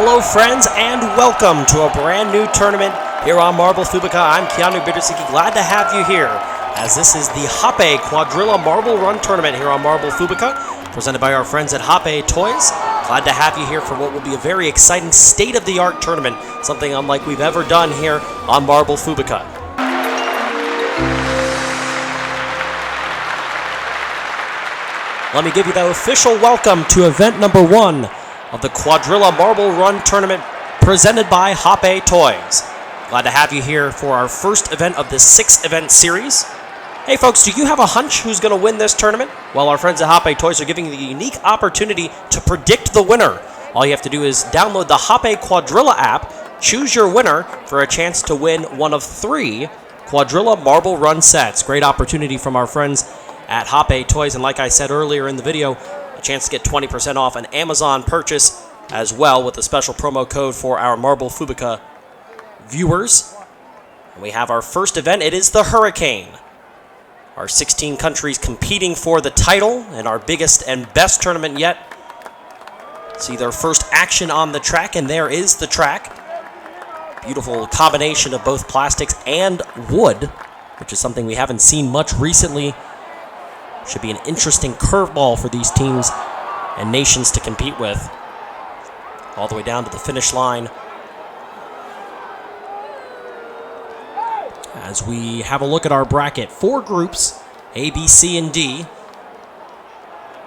Hello friends and welcome to a brand new tournament here on Marble Fubeca. I'm Keanu Bittersiki, glad to have you here as this is the Hape Quadrilla Marble Run Tournament here on Marble Fubeca, presented by our friends at Hape Toys. Glad to have you here for what will be a very exciting state-of-the-art tournament, something unlike we've ever done here on Marble Fubeca. Let me give you the official welcome to event number 1 of the Quadrilla Marble Run Tournament presented by Hape Toys. Glad to have you here for our first event of this 6-event series. Hey folks, do you have a hunch who's going to win this tournament? Well, our friends at Hape Toys are giving you the unique opportunity to predict the winner. All you have to do is download the Hape Quadrilla app, choose your winner for a chance to win one of 3 Quadrilla Marble Run sets. Great opportunity from our friends at Hape Toys, and like I said earlier in the video, a chance to get 20% off an Amazon purchase as well with a special promo code for our Marble Fubeca viewers. And we have our first event. It is the Hurricane. Our 16 countries competing for the title in our biggest and best tournament yet. See their first action on the track, and there is the track. Beautiful combination of both plastics and wood, which is something we haven't seen much recently. Should be an interesting curveball for these teams and nations to compete with. All the way down to the finish line. As we have a look at our bracket, 4 groups, A, B, C, and D.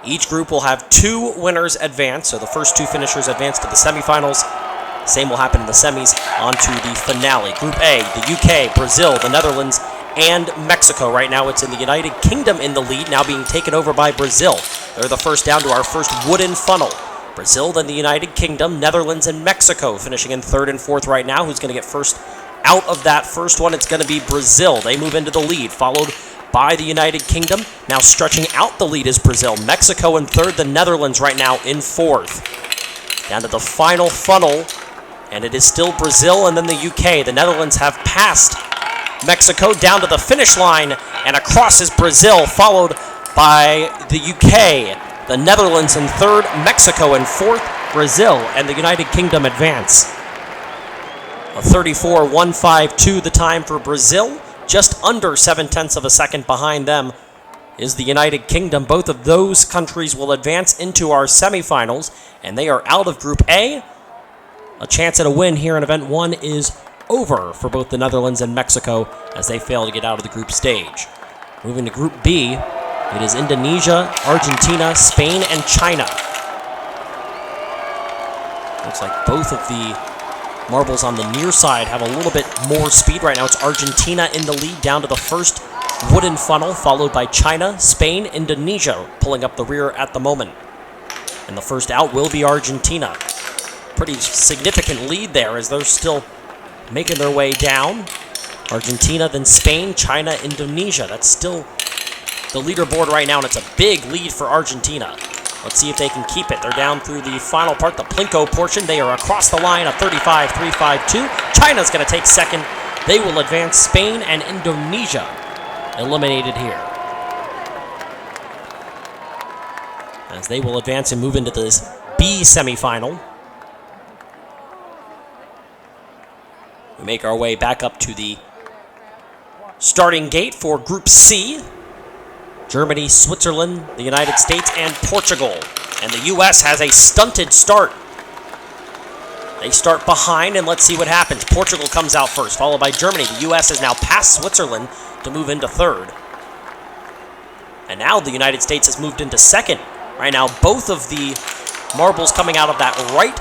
Each group will have 2 winners advance, so the first 2 finishers advance to the semifinals. Same will happen in the semis, on to the finale. Group A, the UK, Brazil, the Netherlands, and Mexico. Right now it's in the United Kingdom in the lead, now being taken over by Brazil. They're the first down to our first wooden funnel. Brazil, then the United Kingdom, Netherlands, and Mexico finishing in 3rd and 4th right now. Who's going to get first out of that first one? It's going to be Brazil. They move into the lead, followed by the United Kingdom. Now stretching out the lead is Brazil. Mexico in 3rd, the Netherlands right now in 4th. Down to the final funnel, and it is still Brazil and then the UK. The Netherlands have passed Mexico down to the finish line, and across is Brazil, followed by the UK. The Netherlands in 3rd, Mexico in 4th, Brazil and the United Kingdom advance. A 34.152 the time for Brazil, just under 0.7 of a second behind them is the United Kingdom. Both of those countries will advance into our semifinals, and they are out of Group A. A chance at a win here in Event 1 is over for both the Netherlands and Mexico as they fail to get out of the group stage. Moving to Group B, it is Indonesia, Argentina, Spain, and China. Looks like both of the marbles on the near side have a little bit more speed. Right now it's Argentina in the lead down to the first wooden funnel, followed by China, Spain, Indonesia pulling up the rear at the moment. And the first out will be Argentina. Pretty significant lead there as they're still making their way down. Argentina, then Spain, China, Indonesia. That's still the leaderboard right now, and it's a big lead for Argentina. Let's see if they can keep it. They're down through the final part, the Plinko portion. They are across the line, a 35.352. China's going to take second. They will advance. Spain and Indonesia eliminated here, as they will advance and move into this B semifinal. We make our way back up to the starting gate for Group C. Germany, Switzerland, the United States, and Portugal. And the U.S. has a stunted start. They start behind, and let's see what happens. Portugal comes out first, followed by Germany. The U.S. has now passed Switzerland to move into 3rd. And now the United States has moved into 2nd. Right now, both of the marbles coming out of that right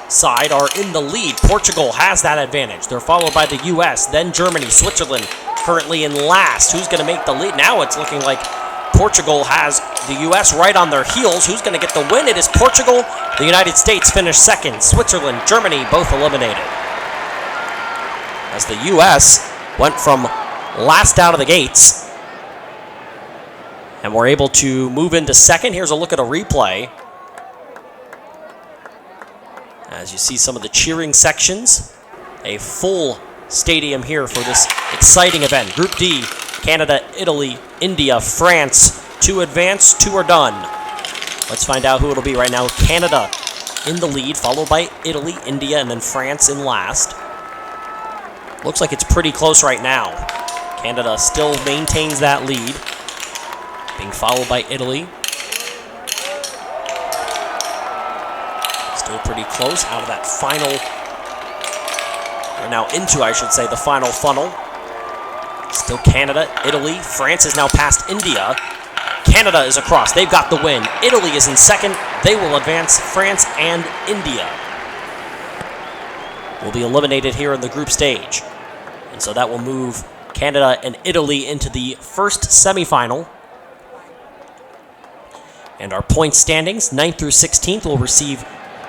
side are in the lead. Portugal has that advantage. They're followed by the U.S., then Germany, Switzerland currently in last. Who's going to make the lead? Now it's looking like Portugal has the U.S. right on their heels. Who's going to get the win? It is Portugal. The United States finished 2nd. Switzerland, Germany, both eliminated. As the U.S. went from last out of the gates and were able to move into 2nd. Here's a look at a replay. As you see some of the cheering sections, a full stadium here for this exciting event. Group D, Canada, Italy, India, France. 2 advance, 2 are done. Let's find out who it'll be right now. Canada in the lead, followed by Italy, India, and then France in last. Looks like it's pretty close right now. Canada still maintains that lead, being followed by Italy. Still pretty close out of that final, or now into, I should say, the final funnel. Still Canada, Italy, France is now past India. Canada is across, they've got the win. Italy is in second, they will advance. France and India will be eliminated here in the group stage. And so that will move Canada and Italy into the first semifinal. And our point standings, 9th through 16th, will receive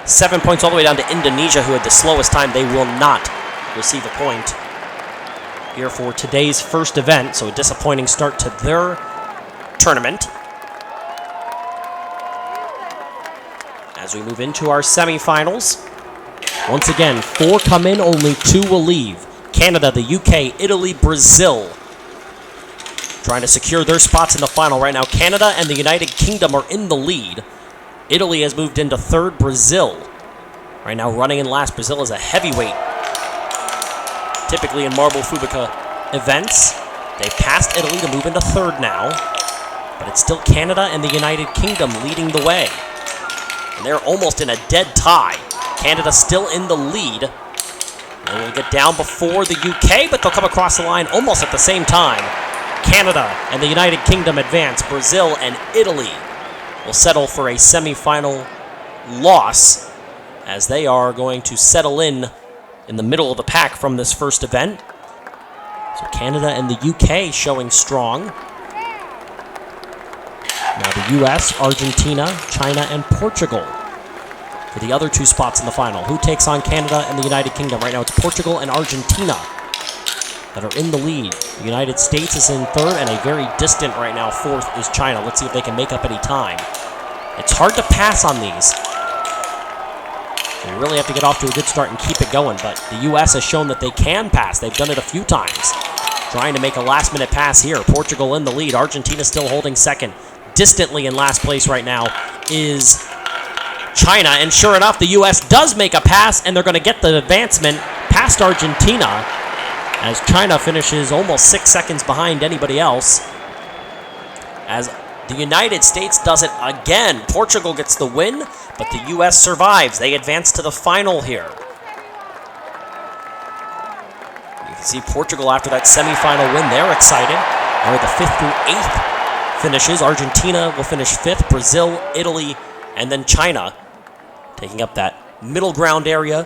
7 points all the way down to Indonesia, who had the slowest time. They will not receive a point here for today's first event, so a disappointing start to their tournament. As we move into our semifinals, once again, 4 come in, only 2 will leave. Canada, the UK, Italy, Brazil, trying to secure their spots in the final right now. Canada and the United Kingdom are in the lead. Italy has moved into third. Brazil right now running in last. Brazil is a heavyweight, typically in Marble Fubeca events. They passed Italy to move into third now, but it's still Canada and the United Kingdom leading the way. And they're almost in a dead tie. Canada still in the lead. They will get down before the UK, but they'll come across the line almost at the same time. Canada and the United Kingdom advance. Brazil and Italy will settle for a semifinal loss, as they are going to settle in the middle of the pack from this first event. So Canada and the UK showing strong. Now the US, Argentina, China, and Portugal for the other 2 spots in the final. Who takes on Canada and the United Kingdom? Right now it's Portugal and Argentina that are in the lead. The United States is in third, and a very distant right now fourth is China. Let's see if they can make up any time. It's hard to pass on these. So you really have to get off to a good start and keep it going, but the U.S. has shown that they can pass. They've done it a few times. Trying to make a last-minute pass here. Portugal in the lead. Argentina still holding second. Distantly in last place right now is China, and sure enough, the U.S. does make a pass, and they're going to get the advancement past Argentina, as China finishes almost 6 seconds behind anybody else. As the United States does it again. Portugal gets the win, but the U.S. survives. They advance to the final here. You can see Portugal after that semifinal win. They're excited. They're the 5th through 8th finishes. Argentina will finish 5th. Brazil, Italy, and then China taking up that middle ground area.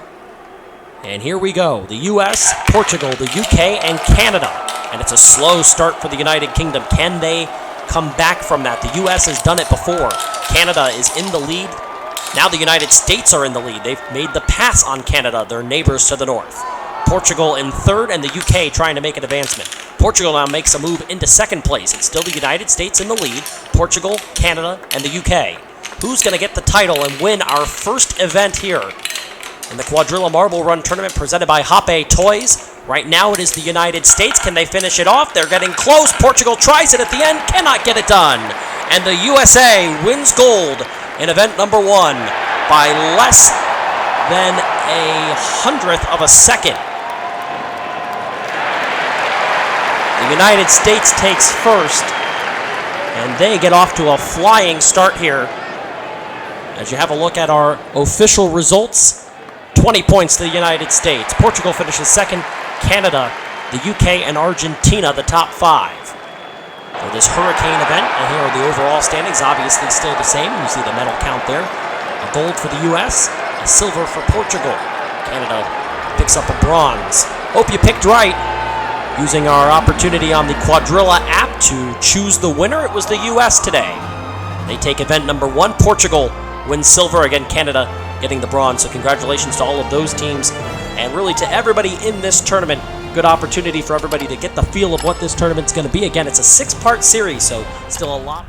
And here we go. The U.S., Portugal, the UK, and Canada. And it's a slow start for the United Kingdom. Can they come back from that? The U.S. has done it before. Canada is in the lead. Now the United States are in the lead. They've made the pass on Canada, their neighbors to the north. Portugal in third, and the UK trying to make an advancement. Portugal now makes a move into second place. It's still the United States in the lead. Portugal, Canada, and the UK. Who's going to get the title and win our first event here in the Quadrilla Marble Run Tournament presented by Hape Toys? Right now it is the United States. Can they finish it off? They're getting close. Portugal tries it at the end, cannot get it done. And the USA wins gold in event number 1 by less than 1/100th of a second. The United States takes first, and they get off to a flying start here. As you have a look at our official results, 20 points to the United States. Portugal finishes second. Canada, the UK, and Argentina, the top 5. For this hurricane event, and here are the overall standings, obviously still the same. You see the medal count there. A gold for the US, a silver for Portugal. Canada picks up a bronze. Hope you picked right. Using our opportunity on the Quadrilla app to choose the winner, it was the US today. They take event number 1. Portugal wins silver. Again, Canada getting the bronze. So congratulations to all of those teams, and really to everybody in this tournament. Good opportunity for everybody to get the feel of what this tournament's going to be. Again, it's a 6-part series, so still a lot.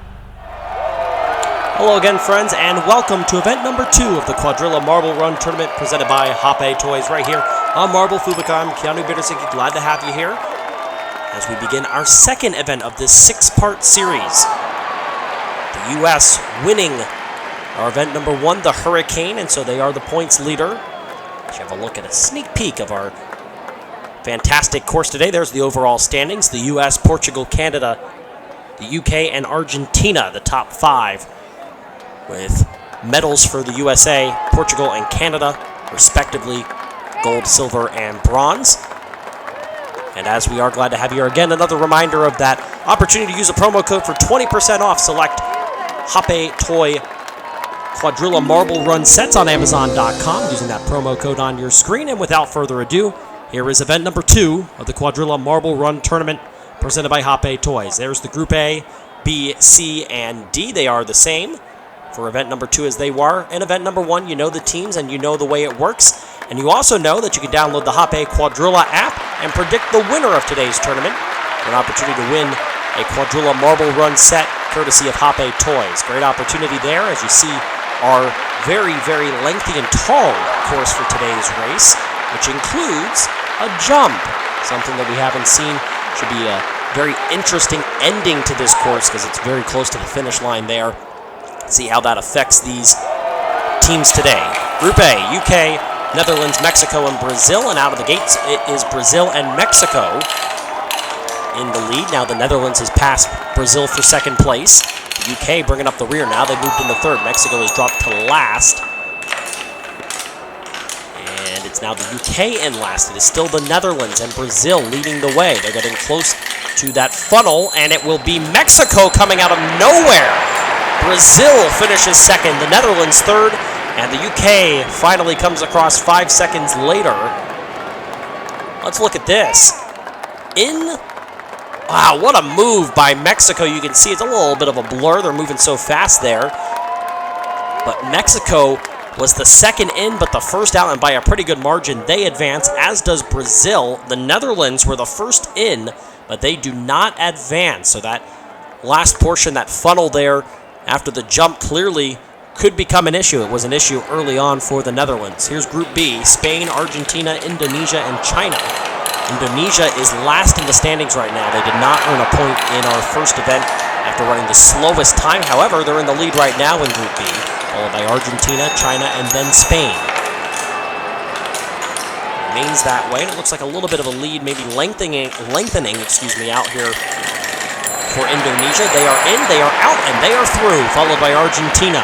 Hello again, friends, and welcome to event number 2 of the Quadrilla Marble Run Tournament presented by Hape Toys right here on Marble Fubeca. I'm Keanu Bittersicki, glad to have you here as we begin our second event of this 6-part series. The U.S. winning Our event number 1, the Hurricane, and so they are the points leader. Let's have a look at a sneak peek of our fantastic course today. There's the overall standings. The U.S., Portugal, Canada, the U.K., and Argentina, the top 5, with medals for the USA, Portugal, and Canada, respectively, gold, silver, and bronze. And as we are glad to have you here again, another reminder of that opportunity to use a promo code for 20% off select Hape Toy Quadrilla Marble Run sets on Amazon.com using that promo code on your screen. And without further ado, here is event number 2 of the Quadrilla Marble Run Tournament presented by Hape Toys. There's the Group A, B, C, and D. They are the same for event number 2 as they were. In event number 1, you know the teams and you know the way it works. And you also know that you can download the Hape Quadrilla app and predict the winner of today's tournament for an opportunity to win a Quadrilla Marble Run set courtesy of Hape Toys. Great opportunity there, as you see our very, very lengthy and tall course for today's race, which includes a jump, something that we haven't seen. Should be a very interesting ending to this course because it's very close to the finish line there. See how that affects these teams today. Group A, UK, Netherlands, Mexico, and Brazil. And out of the gates, it is Brazil and Mexico in the lead. Now the Netherlands has passed Brazil for second place. The UK bringing up the rear now. They moved into third. Mexico has dropped to last. And it's now the UK in last. It is still the Netherlands and Brazil leading the way. They're getting close to that funnel, and it will be Mexico coming out of nowhere. Brazil finishes second, the Netherlands third, and the UK finally comes across 5 seconds later. Let's look at this. Wow, what a move by Mexico. You can see it's a little bit of a blur. They're moving so fast there. But Mexico was the second in, but the first out, and by a pretty good margin. They advance, as does Brazil. The Netherlands were the first in, but they do not advance. So that last portion, that funnel there, after the jump clearly could become an issue. It was an issue early on for the Netherlands. Here's Group B, Spain, Argentina, Indonesia, and China. Indonesia is last in the standings right now. They did not earn a point in our first event after running the slowest time. However, they're in the lead right now in Group B, followed by Argentina, China, and then Spain. Remains that way, and it looks like a little bit of a lead, maybe lengthening out here for Indonesia. They are in, they are out, and they are through, followed by Argentina.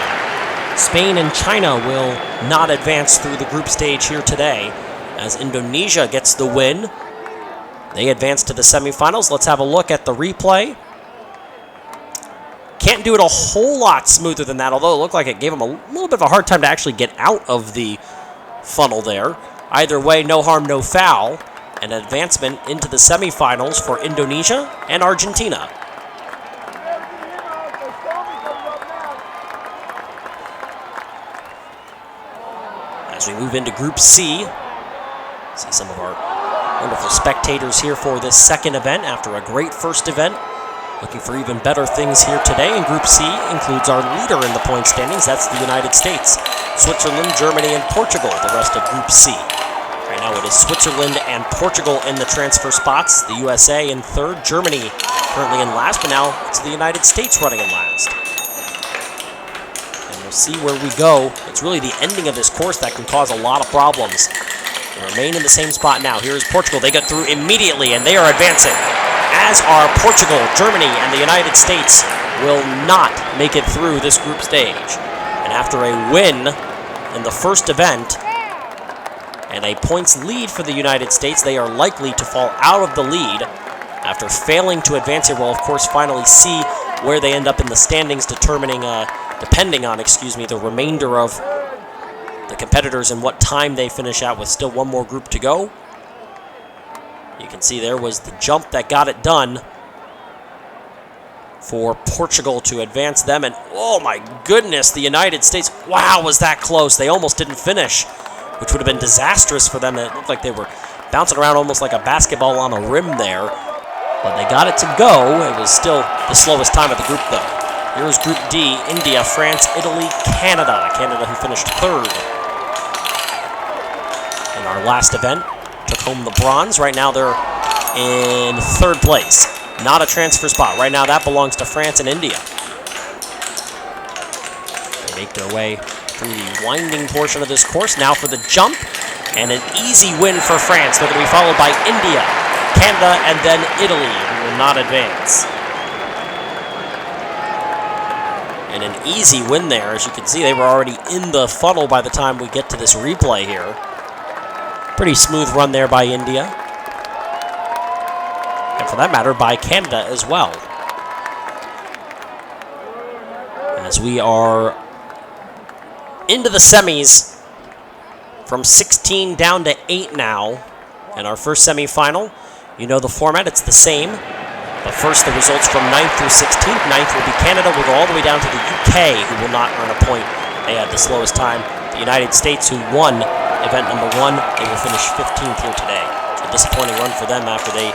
Spain and China will not advance through the group stage here today, as Indonesia gets the win. They advance to the semifinals. Let's have a look at the replay. Can't do it a whole lot smoother than that, although it looked like it gave them a little bit of a hard time to actually get out of the funnel there. Either way, no harm, no foul. An advancement into the semifinals for Indonesia and Argentina. As we move into Group C, see some of our wonderful spectators here for this second event after a great first event. Looking for even better things here today. And Group C includes our leader in the point standings. That's the United States, Switzerland, Germany, and Portugal, the rest of Group C. Right now it is Switzerland and Portugal in the transfer spots. The USA in third, Germany currently in last, but now it's the United States running in last. And we'll see where we go. It's really the ending of this course that can cause a lot of problems. They remain in the same spot now. Here is Portugal. They get through immediately, and they are advancing. As are Portugal, Germany, and the United States will not make it through this group stage. And after a win in the first event and a points lead for the United States, they are likely to fall out of the lead after failing to advance here. We'll, of course, finally see where they end up in the standings, depending on the remainder of the competitors and what time they finish out with still one more group to go. You can see there was the jump that got it done for Portugal to advance them. And oh my goodness, the United States, wow, was that close. They almost didn't finish, which would have been disastrous for them. It looked like they were bouncing around almost like a basketball on a rim there. But they got it to go. It was still the slowest time of the group, though. Here's Group D, India, France, Italy, Canada. Canada, who finished third in our last event, took home the bronze. Right now they're in third place. Not a transfer spot. Right now that belongs to France and India. make their way through the winding portion of this course. Now for the jump, and an easy win for France. They're going to be followed by India, Canada, and then Italy, who will not advance. And an easy win there. As you can see, they were already in the funnel by the time we get to this replay here. Pretty smooth run there by India. And for that matter, by Canada as well. As we are into the semis from 16 down to 8 now. And our first semifinal, you know the format, it's the same. But first, the results from 9th through 16th. 9th will be Canada. We'll go all the way down to the UK, who will not earn a point. They had the slowest time. The United States, who won event number 1, they will finish 15th here today. A disappointing run for them after they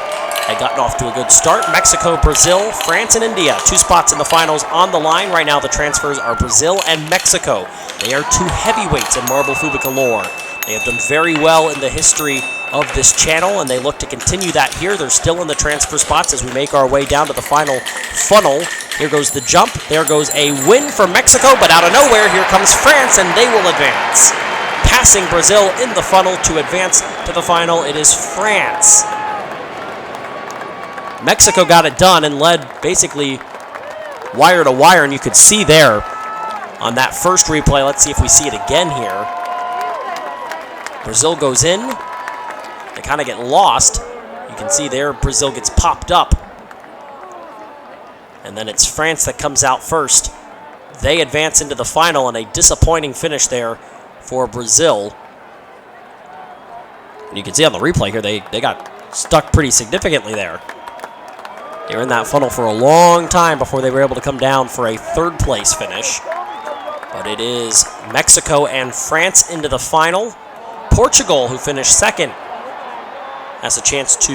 had gotten off to a good start. Mexico, Brazil, France, and India. 2 spots in the finals on the line. Right now, the transfers are Brazil and Mexico. They are 2 heavyweights in Marble Fubeca lore. They have done very well in the history of this channel, and they look to continue that here. They're still in the transfer spots as we make our way down to the final funnel. Here goes the jump. There goes a win for Mexico, but out of nowhere, here comes France, and they will advance. Passing Brazil in the funnel to advance to the final, it is France. Mexico got it done and led basically wire to wire, and you could see there on that first replay. Let's see if we see it again here. Brazil goes in. They kind of get lost. You can see there Brazil gets popped up. And then it's France that comes out first. They advance into the final, and a disappointing finish there for Brazil. And you can see on the replay here, they got stuck pretty significantly there. They were in that funnel for a long time before they were able to come down for a 3rd place finish. But it is Mexico and France into the final. Portugal, who finished 2nd, has a chance to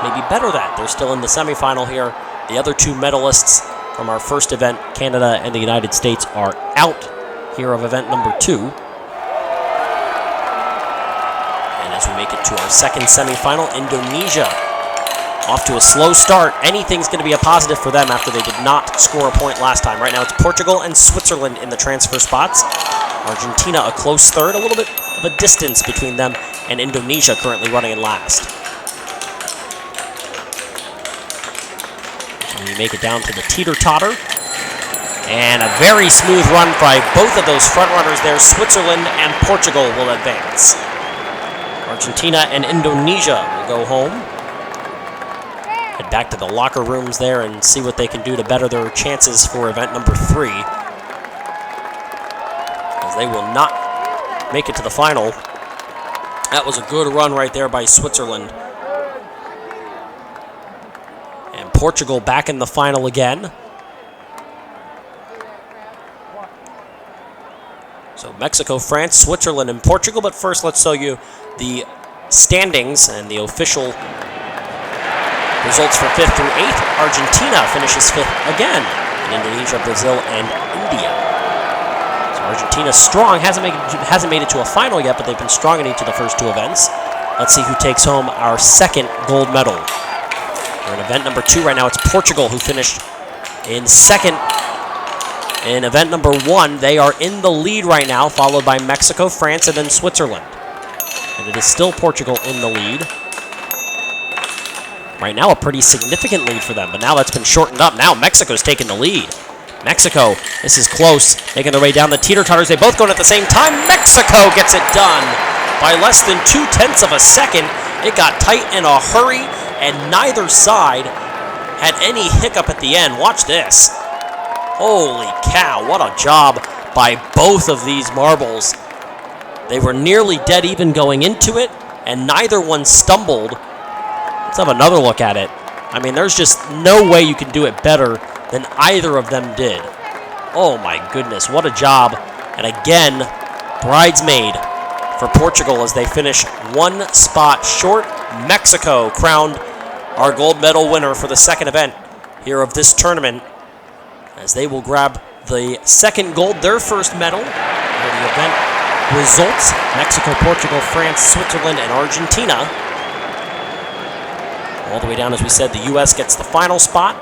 maybe better that. They're still in the semifinal here. The other 2 medalists from our first event, Canada and the United States, are out here of event number 2. And as we make it to our second semifinal, Indonesia off to a slow start. Anything's going to be a positive for them after they did not score a point last time. Right now it's Portugal and Switzerland in the transfer spots. Argentina a close 3rd, a little bit of a distance between them and Indonesia currently running in last. And we make it down to the teeter-totter. And a very smooth run by both of those front runners there. Switzerland and Portugal will advance. Argentina and Indonesia will go home. Head back to the locker rooms there and see what they can do to better their chances for event number 3. As they will not make it to the final. That was a good run right there by Switzerland. And Portugal back in the final again. So Mexico, France, Switzerland, and Portugal. But first, let's show you the standings and the official results for 5th through 8th. Argentina finishes 5th again. And Indonesia, Brazil, and India. So Argentina strong. Hasn't made it to a final yet, but they've been strong in each of the first 2 events. Let's see who takes home our 2nd gold medal. We're in event number 2 right now. It's Portugal who finished in 2nd. In event number 1, they are in the lead right now, followed by Mexico, France, and then Switzerland. And it is still Portugal in the lead. Right now, a pretty significant lead for them, but now that's been shortened up. Now Mexico's taking the lead. Mexico, this is close, making their way down the teeter-totters. They both going at the same time. Mexico gets it done by less than 0.2 of a second. It got tight in a hurry, and neither side had any hiccup at the end. Watch this. Holy cow, what a job by both of these marbles. They were nearly dead even going into it, and neither one stumbled. Let's have another look at it. I mean, there's just no way you can do it better than either of them did. Oh my goodness, what a job. And again, bridesmaid for Portugal as they finish 1 spot short. Mexico crowned our gold medal winner for the 2nd event here of this tournament, as they will grab the 2nd gold, their first medal. For the event results, Mexico, Portugal, France, Switzerland, and Argentina. All the way down, as we said, the U.S. gets the final spot.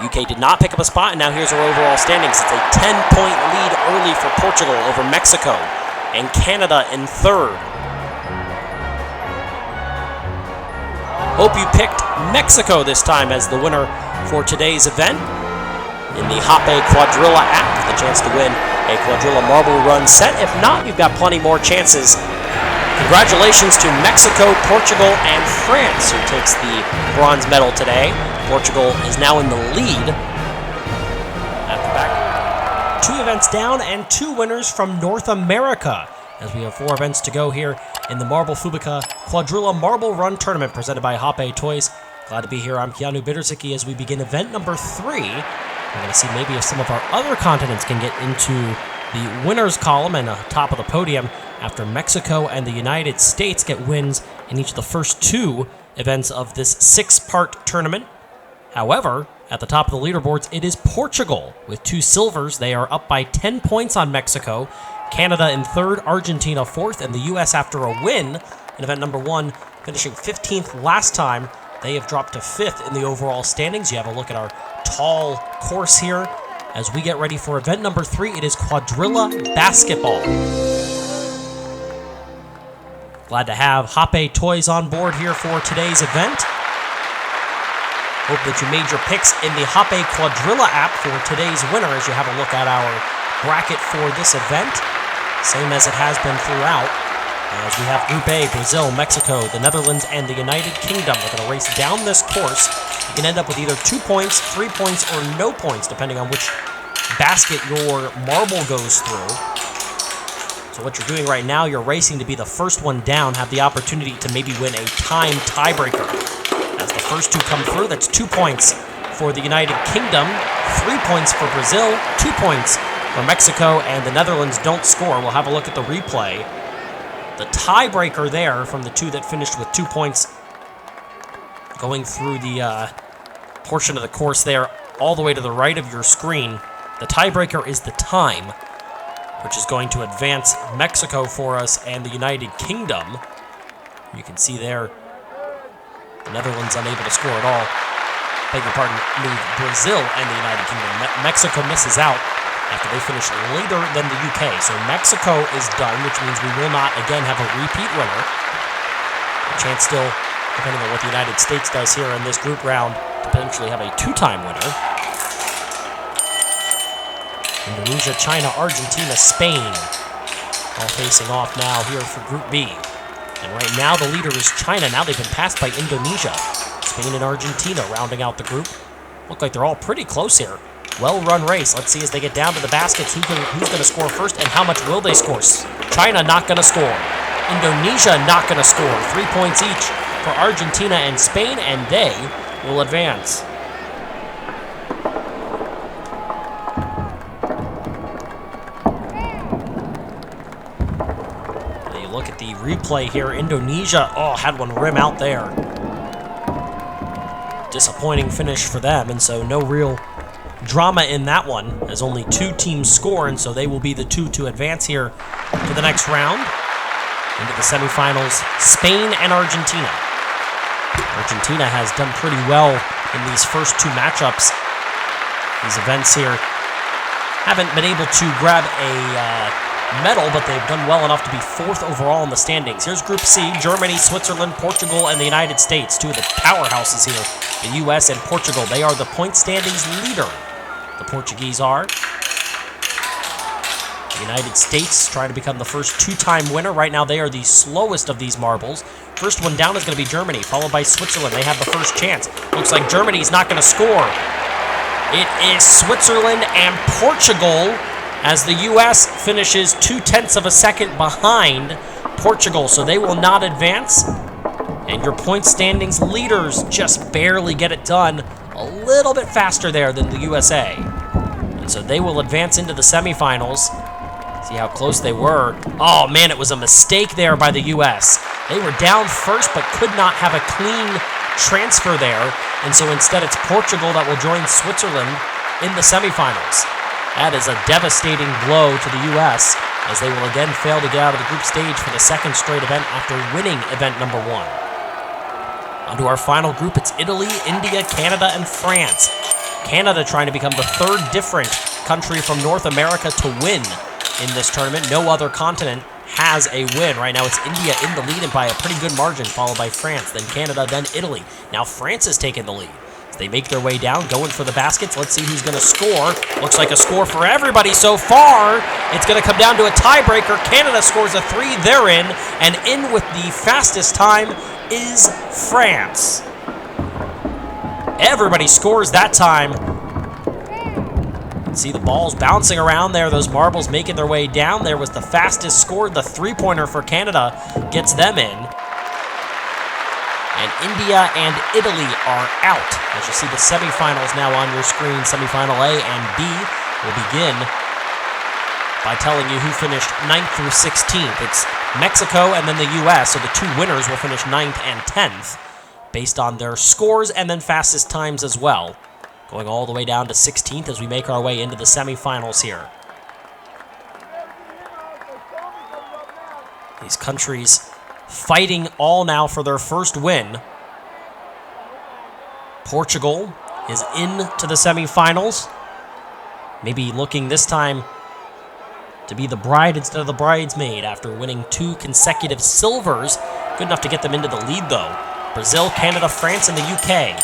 UK did not pick up a spot, and now here's our overall standings. It's a 10-point lead early for Portugal over Mexico, and Canada in third. Hope you picked Mexico this time as the winner for today's event. In the Hape Quadrilla app, the chance to win a Quadrilla Marble Run set. If not, you've got plenty more chances. Congratulations to Mexico, Portugal, and France, who takes the bronze medal today. Portugal is now in the lead at the back. 2 events down and 2 winners from North America, as we have 4 events to go here in the Hape Fubeca Quadrilla Marble Run Tournament presented by Hape Toys. Glad to be here. I'm Keanu Bittersicki as we begin event number 3. We're going to see maybe if some of our other continents can get into the winners column and top of the podium after Mexico and the United States get wins in each of the first 2 events of this 6-part tournament. However, at the top of the leaderboards, it is Portugal with 2 silvers. They are up by 10 points on Mexico. Canada in third, Argentina 4th, and the U.S. after a win in event number 1, finishing 15th last time. They have dropped to 5th in the overall standings. You have a look at our tall course here. As we get ready for event number 3, it is Quadrilla Basketball. Glad to have Hape Toys on board here for today's event. Hope that you made your picks in the Hape Quadrilla app for today's winner as you have a look at our bracket for this event. Same as it has been throughout. As we have Group A, Brazil, Mexico, the Netherlands, and the United Kingdom. We're going to race down this course. You can end up with either 2 points, 3 points, or no points, depending on which basket your marble goes through. So what you're doing right now, you're racing to be the first one down, have the opportunity to maybe win a time tiebreaker. As the first 2 come through, that's 2 points for the United Kingdom, 3 points for Brazil, 2 points for Mexico, and the Netherlands don't score. We'll have a look at the replay. The tiebreaker there from the 2 that finished with 2 points going through the portion of the course there all the way to the right of your screen. The tiebreaker is the time, which is going to advance Mexico for us and the United Kingdom. You can see there the Netherlands unable to score at all. Beg your pardon, move Brazil and the United Kingdom. Mexico misses out after they finish later than the UK. So Mexico is done, which means we will not again have a repeat winner. A chance still, depending on what the United States does here in this group round, to potentially have a 2-time winner. Indonesia, China, Argentina, Spain, all facing off now here for Group B. And right now the leader is China. Now they've been passed by Indonesia. Spain and Argentina rounding out the group. Look like they're all pretty close here. Well-run race. Let's see as they get down to the baskets who's going to score first and how much will they score. China not going to score. Indonesia not going to score. 3 points each for Argentina and Spain, and they will advance. You look at the replay here. Indonesia, had one rim out there. Disappointing finish for them, and so no real drama in that one, as only 2 teams score, and so they will be the 2 to advance here to the next round. Into the semifinals, Spain and Argentina. Argentina has done pretty well in these first 2 matchups. These events here haven't been able to grab a medal, but they've done well enough to be 4th overall in the standings. Here's Group C, Germany, Switzerland, Portugal, and the United States. 2 of the powerhouses here, the U.S. and Portugal. They are the point standings leader. The Portuguese are. The United States trying to become the first 2-time winner. Right now they are the slowest of these marbles. First one down is going to be Germany, followed by Switzerland. They have the first chance. Looks like Germany's not going to score. It is Switzerland and Portugal as the U.S. finishes 0.2 of a second behind Portugal, so they will not advance. And your point standings leaders just barely get it done. A little bit faster there than the USA. And so they will advance into the semifinals. See how close they were. Oh man, it was a mistake there by the US. They were down first but could not have a clean transfer there. And so instead it's Portugal that will join Switzerland in the semifinals. That is a devastating blow to the US as they will again fail to get out of the group stage for the 2nd straight event after winning event number 1. On to our final group, it's Italy, India, Canada, and France. Canada trying to become the third different country from North America to win in this tournament. No other continent has a win. Right now it's India in the lead and by a pretty good margin, followed by France, then Canada, then Italy. Now France is taking the lead. As they make their way down, going for the baskets. Let's see who's going to score. Looks like a score for everybody so far. It's going to come down to a tiebreaker. Canada scores a 3, they're in, and in with the fastest time is France. Everybody scores that time. See the balls bouncing around there, those marbles making their way down. There was the fastest score. The three-pointer for Canada gets them in. And India and Italy are out. As you see the semifinals now on your screen, semifinal A and B will begin by telling you who finished 9th through 16th. It's Mexico and then the U.S., so the two winners will finish 9th and 10th based on their scores and then fastest times as well. Going all the way down to 16th as we make our way into the semifinals here. These countries fighting all now for their first win. Portugal is into the semifinals. Maybe looking this time to be the bride instead of the bridesmaid after winning 2 consecutive silvers. Good enough to get them into the lead though. Brazil, Canada, France, and the UK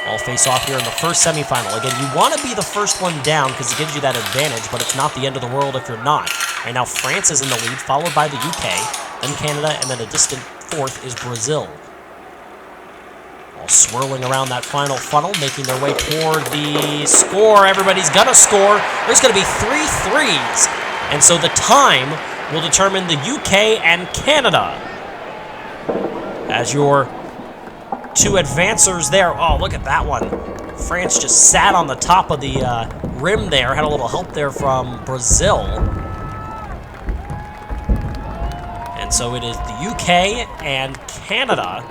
all face off here in the first semifinal. Again, you want to be the first one down because it gives you that advantage, but it's not the end of the world if you're not. Right now, France is in the lead, followed by the UK, then Canada, and then a distant fourth is Brazil. All swirling around that final funnel, making their way toward the score. Everybody's going to score. There's going to be 3 threes. And so the time will determine the UK and Canada as your 2 advancers there. Oh, look at that one. France just sat on the top of the rim there. Had a little help there from Brazil. And so it is the UK and Canada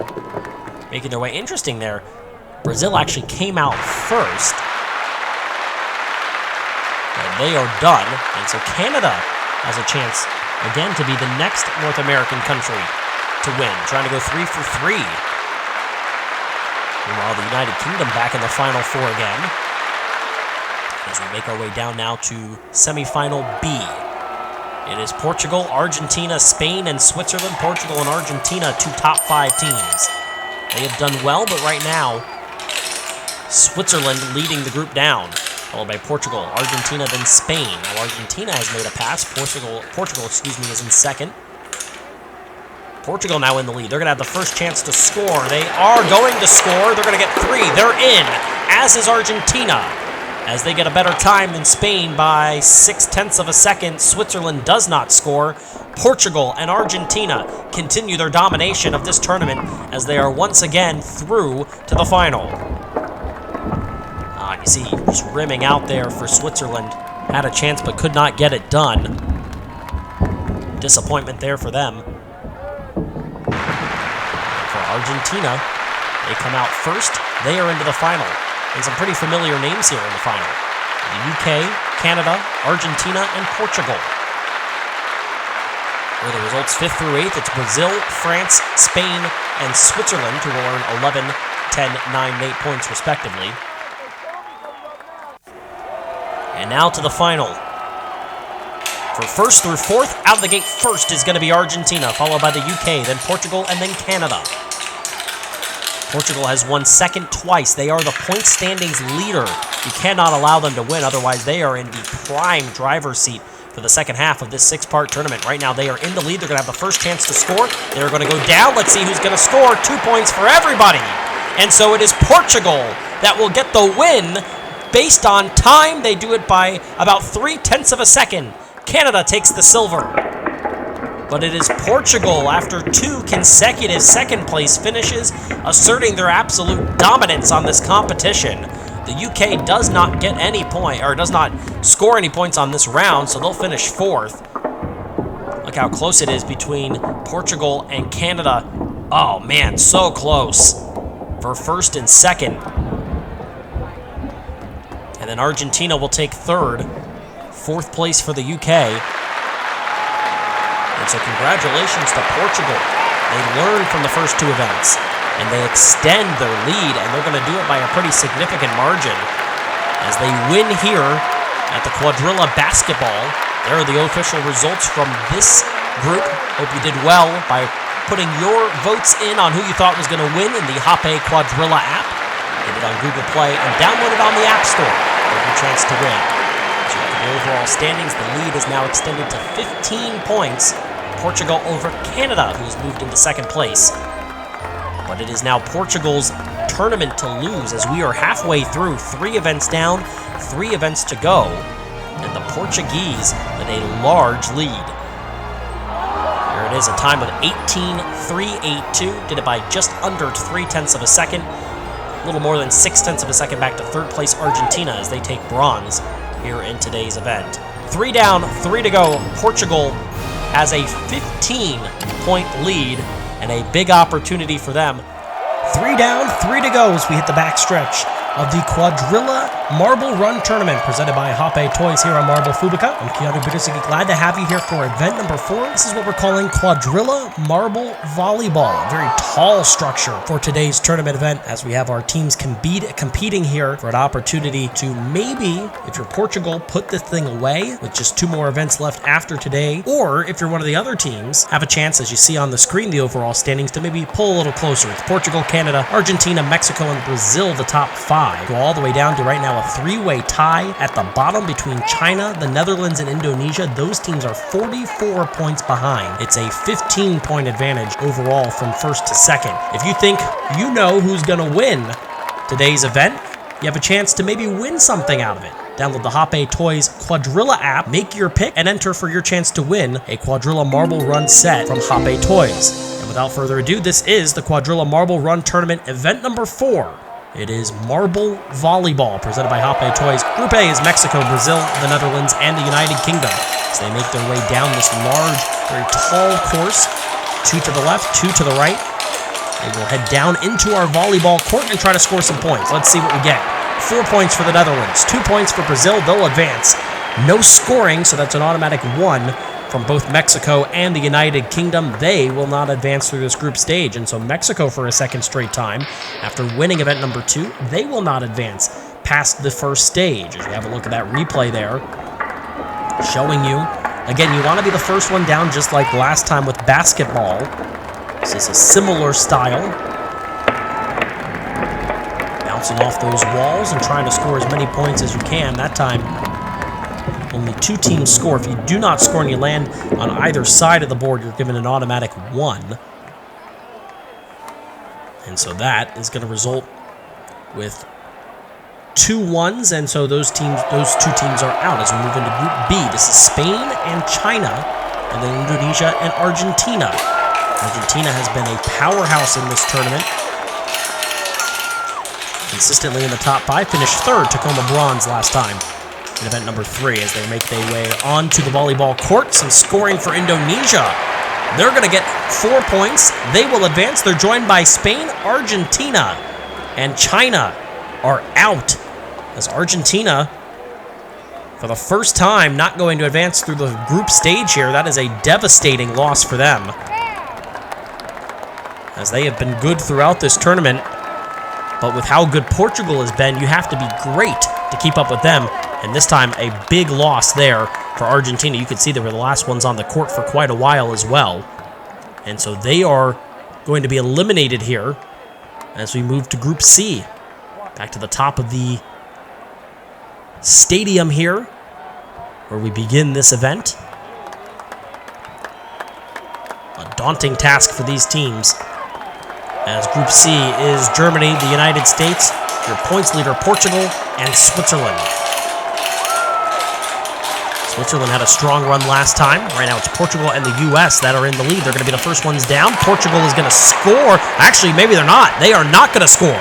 making their way. Interesting there. Brazil actually came out first. And they are done. And so Canada has a chance, again, to be the next North American country to win. Trying to go 3 for 3. Meanwhile, the United Kingdom back in the Final Four again. As we make our way down now to semifinal B. It is Portugal, Argentina, Spain, and Switzerland. Portugal and Argentina, 2 top 5 teams. They have done well, but right now, Switzerland leading the group down, followed by Portugal, Argentina, then Spain. Now Argentina has made a pass. Portugal, is in second. Portugal now in the lead. They're going to have the first chance to score. They are going to score. They're going to get 3. They're in, as is Argentina. As they get a better time than Spain by 0.6 of a second, Switzerland does not score. Portugal and Argentina continue their domination of this tournament as they are once again through to the final. You see, just rimming out there for Switzerland. Had a chance but could not get it done. Disappointment there for them. Argentina, they come out first. They are into the final. And some pretty familiar names here in the final. The UK, Canada, Argentina, and Portugal. For the results 5th through 8th, it's Brazil, France, Spain, and Switzerland who will earn 11, 10, 9, and 8 points respectively. And now to the final. For 1st through 4th, out of the gate first is going to be Argentina, followed by the UK, then Portugal, and then Canada. Portugal has won 2nd twice. They are the point standings leader. You cannot allow them to win, otherwise they are in the prime driver's seat for the second half of this 6-part tournament. Right now they are in the lead. They're going to have the first chance to score. They're going to go down. Let's see who's going to score. 2 points for everybody. And so it is Portugal that will get the win based on time. They do it by about 0.3 of a second. Canada takes the silver. But it is Portugal, after 2 consecutive second-place finishes, asserting their absolute dominance on this competition. The UK does not get any point, or does not score any points on this round, so they'll finish 4th. Look how close it is between Portugal and Canada. Oh man, so close for 1st and 2nd. And then Argentina will take 3rd. 4th place for the UK. And so congratulations to Portugal. They learned from the first 2 events, and they extend their lead, and they're going to do it by a pretty significant margin. as they win here at the Quadrilla Basketball. There are the official results from this group. Hope you did well by putting your votes in on who you thought was going to win in the Hape Quadrilla app. Get it on Google Play and download it on the App Store for your chance to win. So look at the overall standings. The lead is now extended to 15 points. Portugal over Canada, who has moved into second place. But it is now Portugal's tournament to lose, as we are halfway through, 3 events down, 3 events to go, and the Portuguese with a large lead. Here it is, a time of 18.382, did it by just under 0.3 of a second, a little more than 0.6 of a second back to third place Argentina as they take bronze here in today's event. 3 down, 3 to go. Portugal has a 15-point lead and a big opportunity for them. 3 down, 3 to go as we hit the backstretch of the Quadrilla Marble Run Tournament presented by Hape Toys here on Marble Fubeca. I'm Keanu Bittersig, glad to have you here for event number 4. This is what we're calling Quadrilla Marble Volleyball, a very tall structure for today's tournament event, as we have our teams competing here for an opportunity to maybe, if you're Portugal, put this thing away with just 2 more events left after today, or if you're one of the other teams, have a chance, as you see on the screen, the overall standings, to maybe pull a little closer. It's Portugal, Canada, Argentina, Mexico, and Brazil, the top 5. Go all the way down to right now a 3-way tie at the bottom between China, the Netherlands, and Indonesia. Those teams are 44 points behind. It's a 15-point advantage overall from first to second. If you think you know who's going to win today's event, you have a chance to maybe win something out of it. Download the Hape Toys Quadrilla app, make your pick, and enter for your chance to win a Quadrilla Marble Run set from Hape Toys. And without further ado, this is the Quadrilla Marble Run Tournament event number 4. It is Marble Volleyball, presented by Hape Toys. Group A is Mexico, Brazil, the Netherlands, and the United Kingdom, as they make their way down this large, very tall course. 2 to the left, 2 to the right. They will head down into our volleyball court and try to score some points. Let's see what we get. 4 points for the Netherlands, 2 points for Brazil. They'll advance. No scoring, so that's an automatic 1 from both Mexico and the United Kingdom. They will not advance through this group stage, and so Mexico, for a second straight time, after winning event number 2, they will not advance past the first stage. As you have a look at that replay there, showing you, again, you want to be the first one down, just like last time with basketball. This is a similar style. Bouncing off those walls and trying to score as many points as you can. That time, only 2 teams score. If you do not score and you land on either side of the board, you're given an automatic 1. And so that is going to result with 2 1s, and so those 2 teams are out as we move into Group B. This is Spain and China, and then Indonesia and Argentina. Argentina has been a powerhouse in this tournament. Consistently in the top 5, finished 3rd, took home a bronze last time in event number 3 as they make their way onto the volleyball court. Some scoring for Indonesia. They're going to get 4 points. They will advance. They're joined by Spain, Argentina, and China are out, as Argentina, for the first time, not going to advance through the group stage here. That is a devastating loss for them, as they have been good throughout this tournament. But with how good Portugal has been, you have to be great to keep up with them. And this time, a big loss there for Argentina. You can see they were the last ones on the court for quite a while as well. And so they are going to be eliminated here as we move to Group C. Back to the top of the stadium here, where we begin this event. A daunting task for these teams, as Group C is Germany, the United States, your points leader Portugal, and Switzerland. Switzerland had a strong run last time. Right now it's Portugal and the U.S. that are in the lead. They're going to be the first ones down. Portugal is going to score. Actually, maybe they're not. They are not going to score.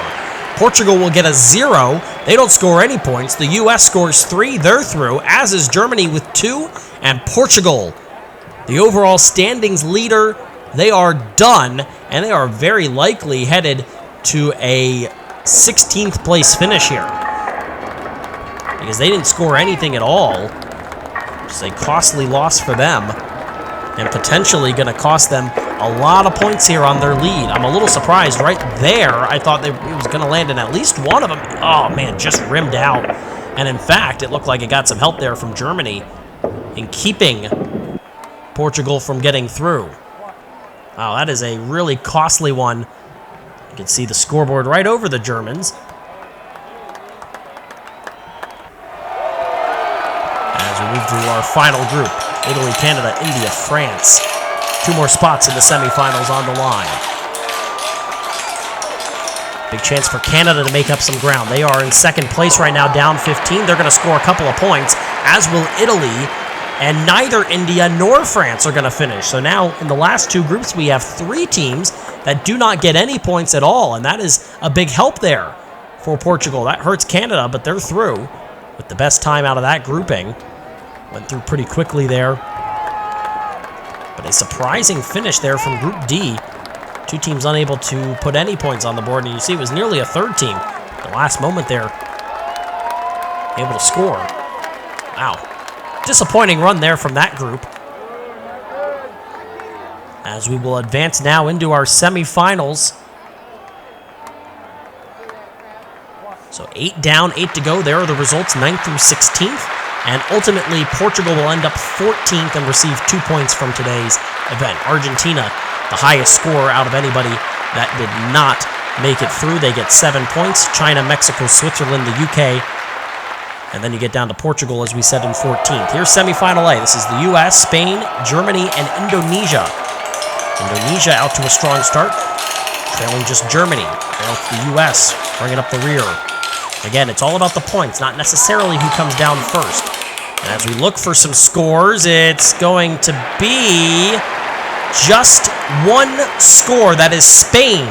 Portugal will get a 0. They don't score any points. The U.S. scores 3. They're through, as is Germany with 2. And Portugal, the overall standings leader, they are done. And they are very likely headed to a 16th place finish here, because they didn't score anything at all. It's a costly loss for them, and potentially going to cost them a lot of points here on their lead. I'm a little surprised right there. I thought it was going to land in at least one of them. Oh, man, just rimmed out. And in fact, it looked like it got some help there from Germany in keeping Portugal from getting through. Wow, that is a really costly one. You can see the scoreboard right over the Germans. As we move to our final group, Italy, Canada, India, France. 2 more spots in the semifinals on the line. Big chance for Canada to make up some ground. They are in second place right now, down 15. They're going to score a couple of points, as will Italy. And neither India nor France are going to finish. So now, in the last 2 groups, we have 3 teams that do not get any points at all. And that is a big help there for Portugal. That hurts Canada, but they're through with the best time out of that grouping. Went through pretty quickly there. But a surprising finish there from Group D. 2 teams unable to put any points on the board. And you see it was nearly a 3rd team. The last moment there, able to score. Wow. Disappointing run there from that group. As we will advance now into our semifinals. So 8 down, 8 to go. There are the results, 9th through 16th. And ultimately, Portugal will end up 14th and receive 2 points from today's event. Argentina, the highest score out of anybody that did not make it through. They get 7 points. China, Mexico, Switzerland, the UK. And then you get down to Portugal, as we said, in 14th. Here's semifinal A. This is the US, Spain, Germany, and Indonesia. Indonesia out to a strong start, trailing just Germany. Trailing the US, bringing up the rear. Again, it's all about the points, not necessarily who comes down first. And as we look for some scores, it's going to be just 1 score. That is Spain.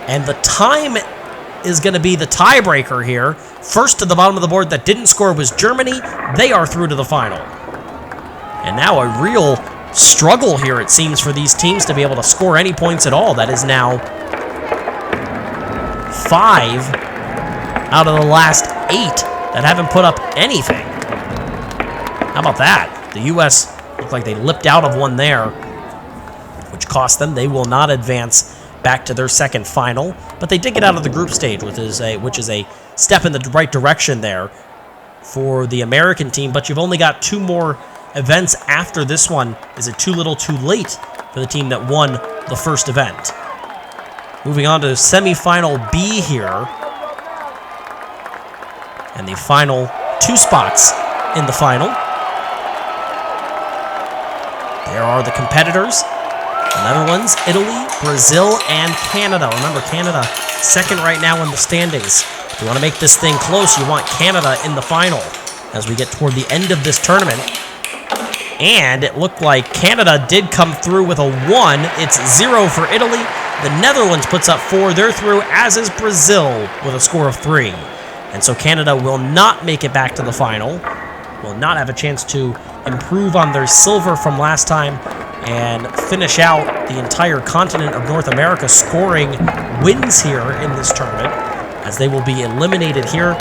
And the time is going to be the tiebreaker here. First to the bottom of the board that didn't score was Germany. They are through to the final. And now a real struggle here, it seems, for these teams to be able to score any points at all. That is now 5 out of the last 8 that haven't put up anything. How about that? The U.S. looked like they lipped out of one there, which cost them. They will not advance back to their second final, but they did get out of the group stage, which is a step in the right direction there for the American team. But you've only got 2 more events after this one. Is it too little too late for the team that won the first event? Moving on to semifinal B here, and the final 2 spots in the final. There are the competitors: the Netherlands, Italy, Brazil, and Canada. Remember, Canada second right now in the standings. If you want to make this thing close, you want Canada in the final as we get toward the end of this tournament. And it looked like Canada did come through with a 1. It's 0 for Italy. The Netherlands puts up 4. They're through, as is Brazil with a score of 3. And so Canada will not make it back to the final. Will not have a chance to improve on their silver from last time and finish out the entire continent of North America scoring wins here in this tournament, as they will be eliminated here.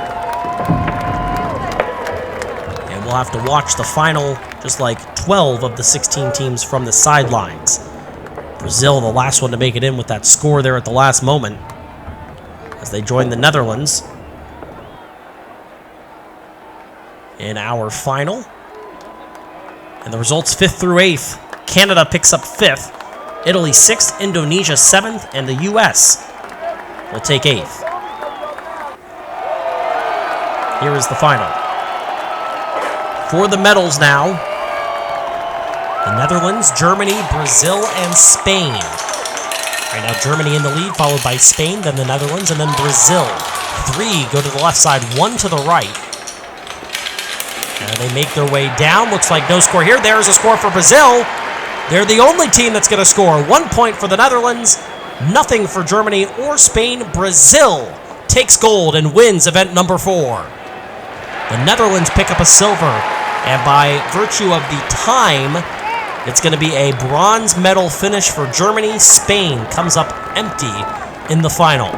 And we'll have to watch the final, just like 12 of the 16 teams from the sidelines. Brazil, the last one to make it in with that score there at the last moment, as they join the Netherlands in our final. And the results 5th through 8th. Canada picks up 5th, Italy 6th, Indonesia 7th, and the US will take 8th. Here is the final. For the medals now, the Netherlands, Germany, Brazil, and Spain. Right now, Germany in the lead, followed by Spain, then the Netherlands, and then Brazil. 3 go to the left side, 1 to the right. And they make their way down. Looks like no score here. There's a score for Brazil. They're the only team that's going to score. 1 point for the Netherlands, nothing for Germany or Spain. Brazil takes gold and wins event number 4. The Netherlands pick up a silver, and by virtue of the time, it's going to be a bronze medal finish for Germany. Spain comes up empty in the final.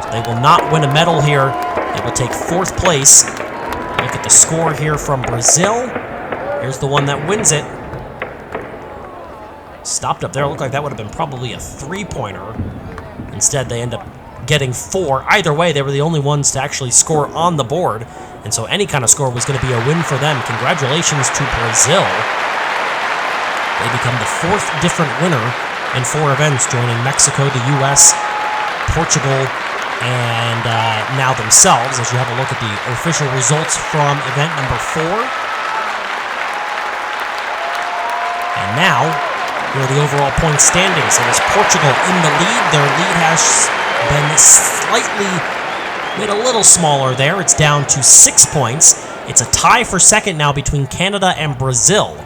So they will not win a medal here. They will take 4th place. Look at the score here from Brazil. Here's the one that wins it. Stopped up there. Looked like that would have been probably a 3-pointer. Instead, they end up getting 4. Either way, they were the only ones to actually score on the board, and so any kind of score was going to be a win for them. Congratulations to Brazil. They become the 4th different winner in 4 events, joining Mexico, the US, Portugal, and now themselves, as you have a look at the official results from event number 4. And now, here are the overall point standings. It is Portugal in the lead. Their lead has been slightly made a little smaller there. It's down to 6 points. It's a tie for second now between Canada and Brazil.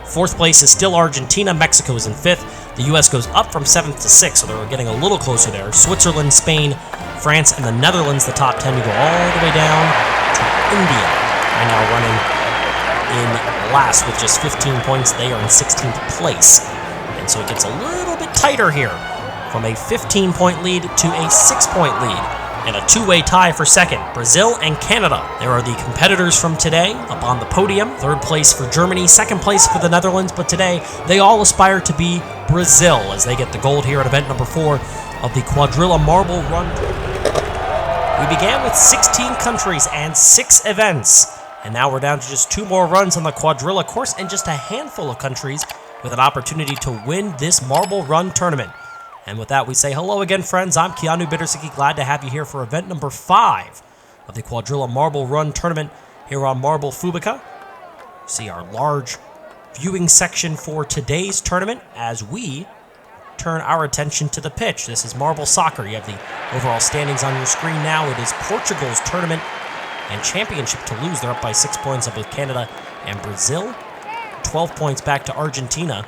4th place is still Argentina. Mexico is in 5th. The U.S. goes up from 7th to 6th, so they're getting a little closer there. Switzerland, Spain, France, and the Netherlands, the top 10. You go all the way down to India. Right now running in last with just 15 points. They are in 16th place. And so it gets a little bit tighter here, from a 15-point lead to a 6-point lead. And a 2-way tie for second, Brazil and Canada. There are the competitors from today up on the podium. 3rd place for Germany, 2nd place for the Netherlands, but today they all aspire to be Brazil as they get the gold here at event number 4 of the Quadrilla Marble Run Tournament. We began with 16 countries and 6 events, and now we're down to just 2 more runs on the Quadrilla course and just a handful of countries with an opportunity to win this Marble Run Tournament. And with that, we say hello again, friends. I'm Keanu Bittersicki. Glad to have you here for event number 5 of the Quadrilla Marble Run Tournament here on Hape Fubeca. See our large viewing section for today's tournament as we turn our attention to the pitch. This is marble soccer. You have the overall standings on your screen now. It is Portugal's tournament and championship to lose. They're up by 6 points up with Canada and Brazil. 12 points back to Argentina.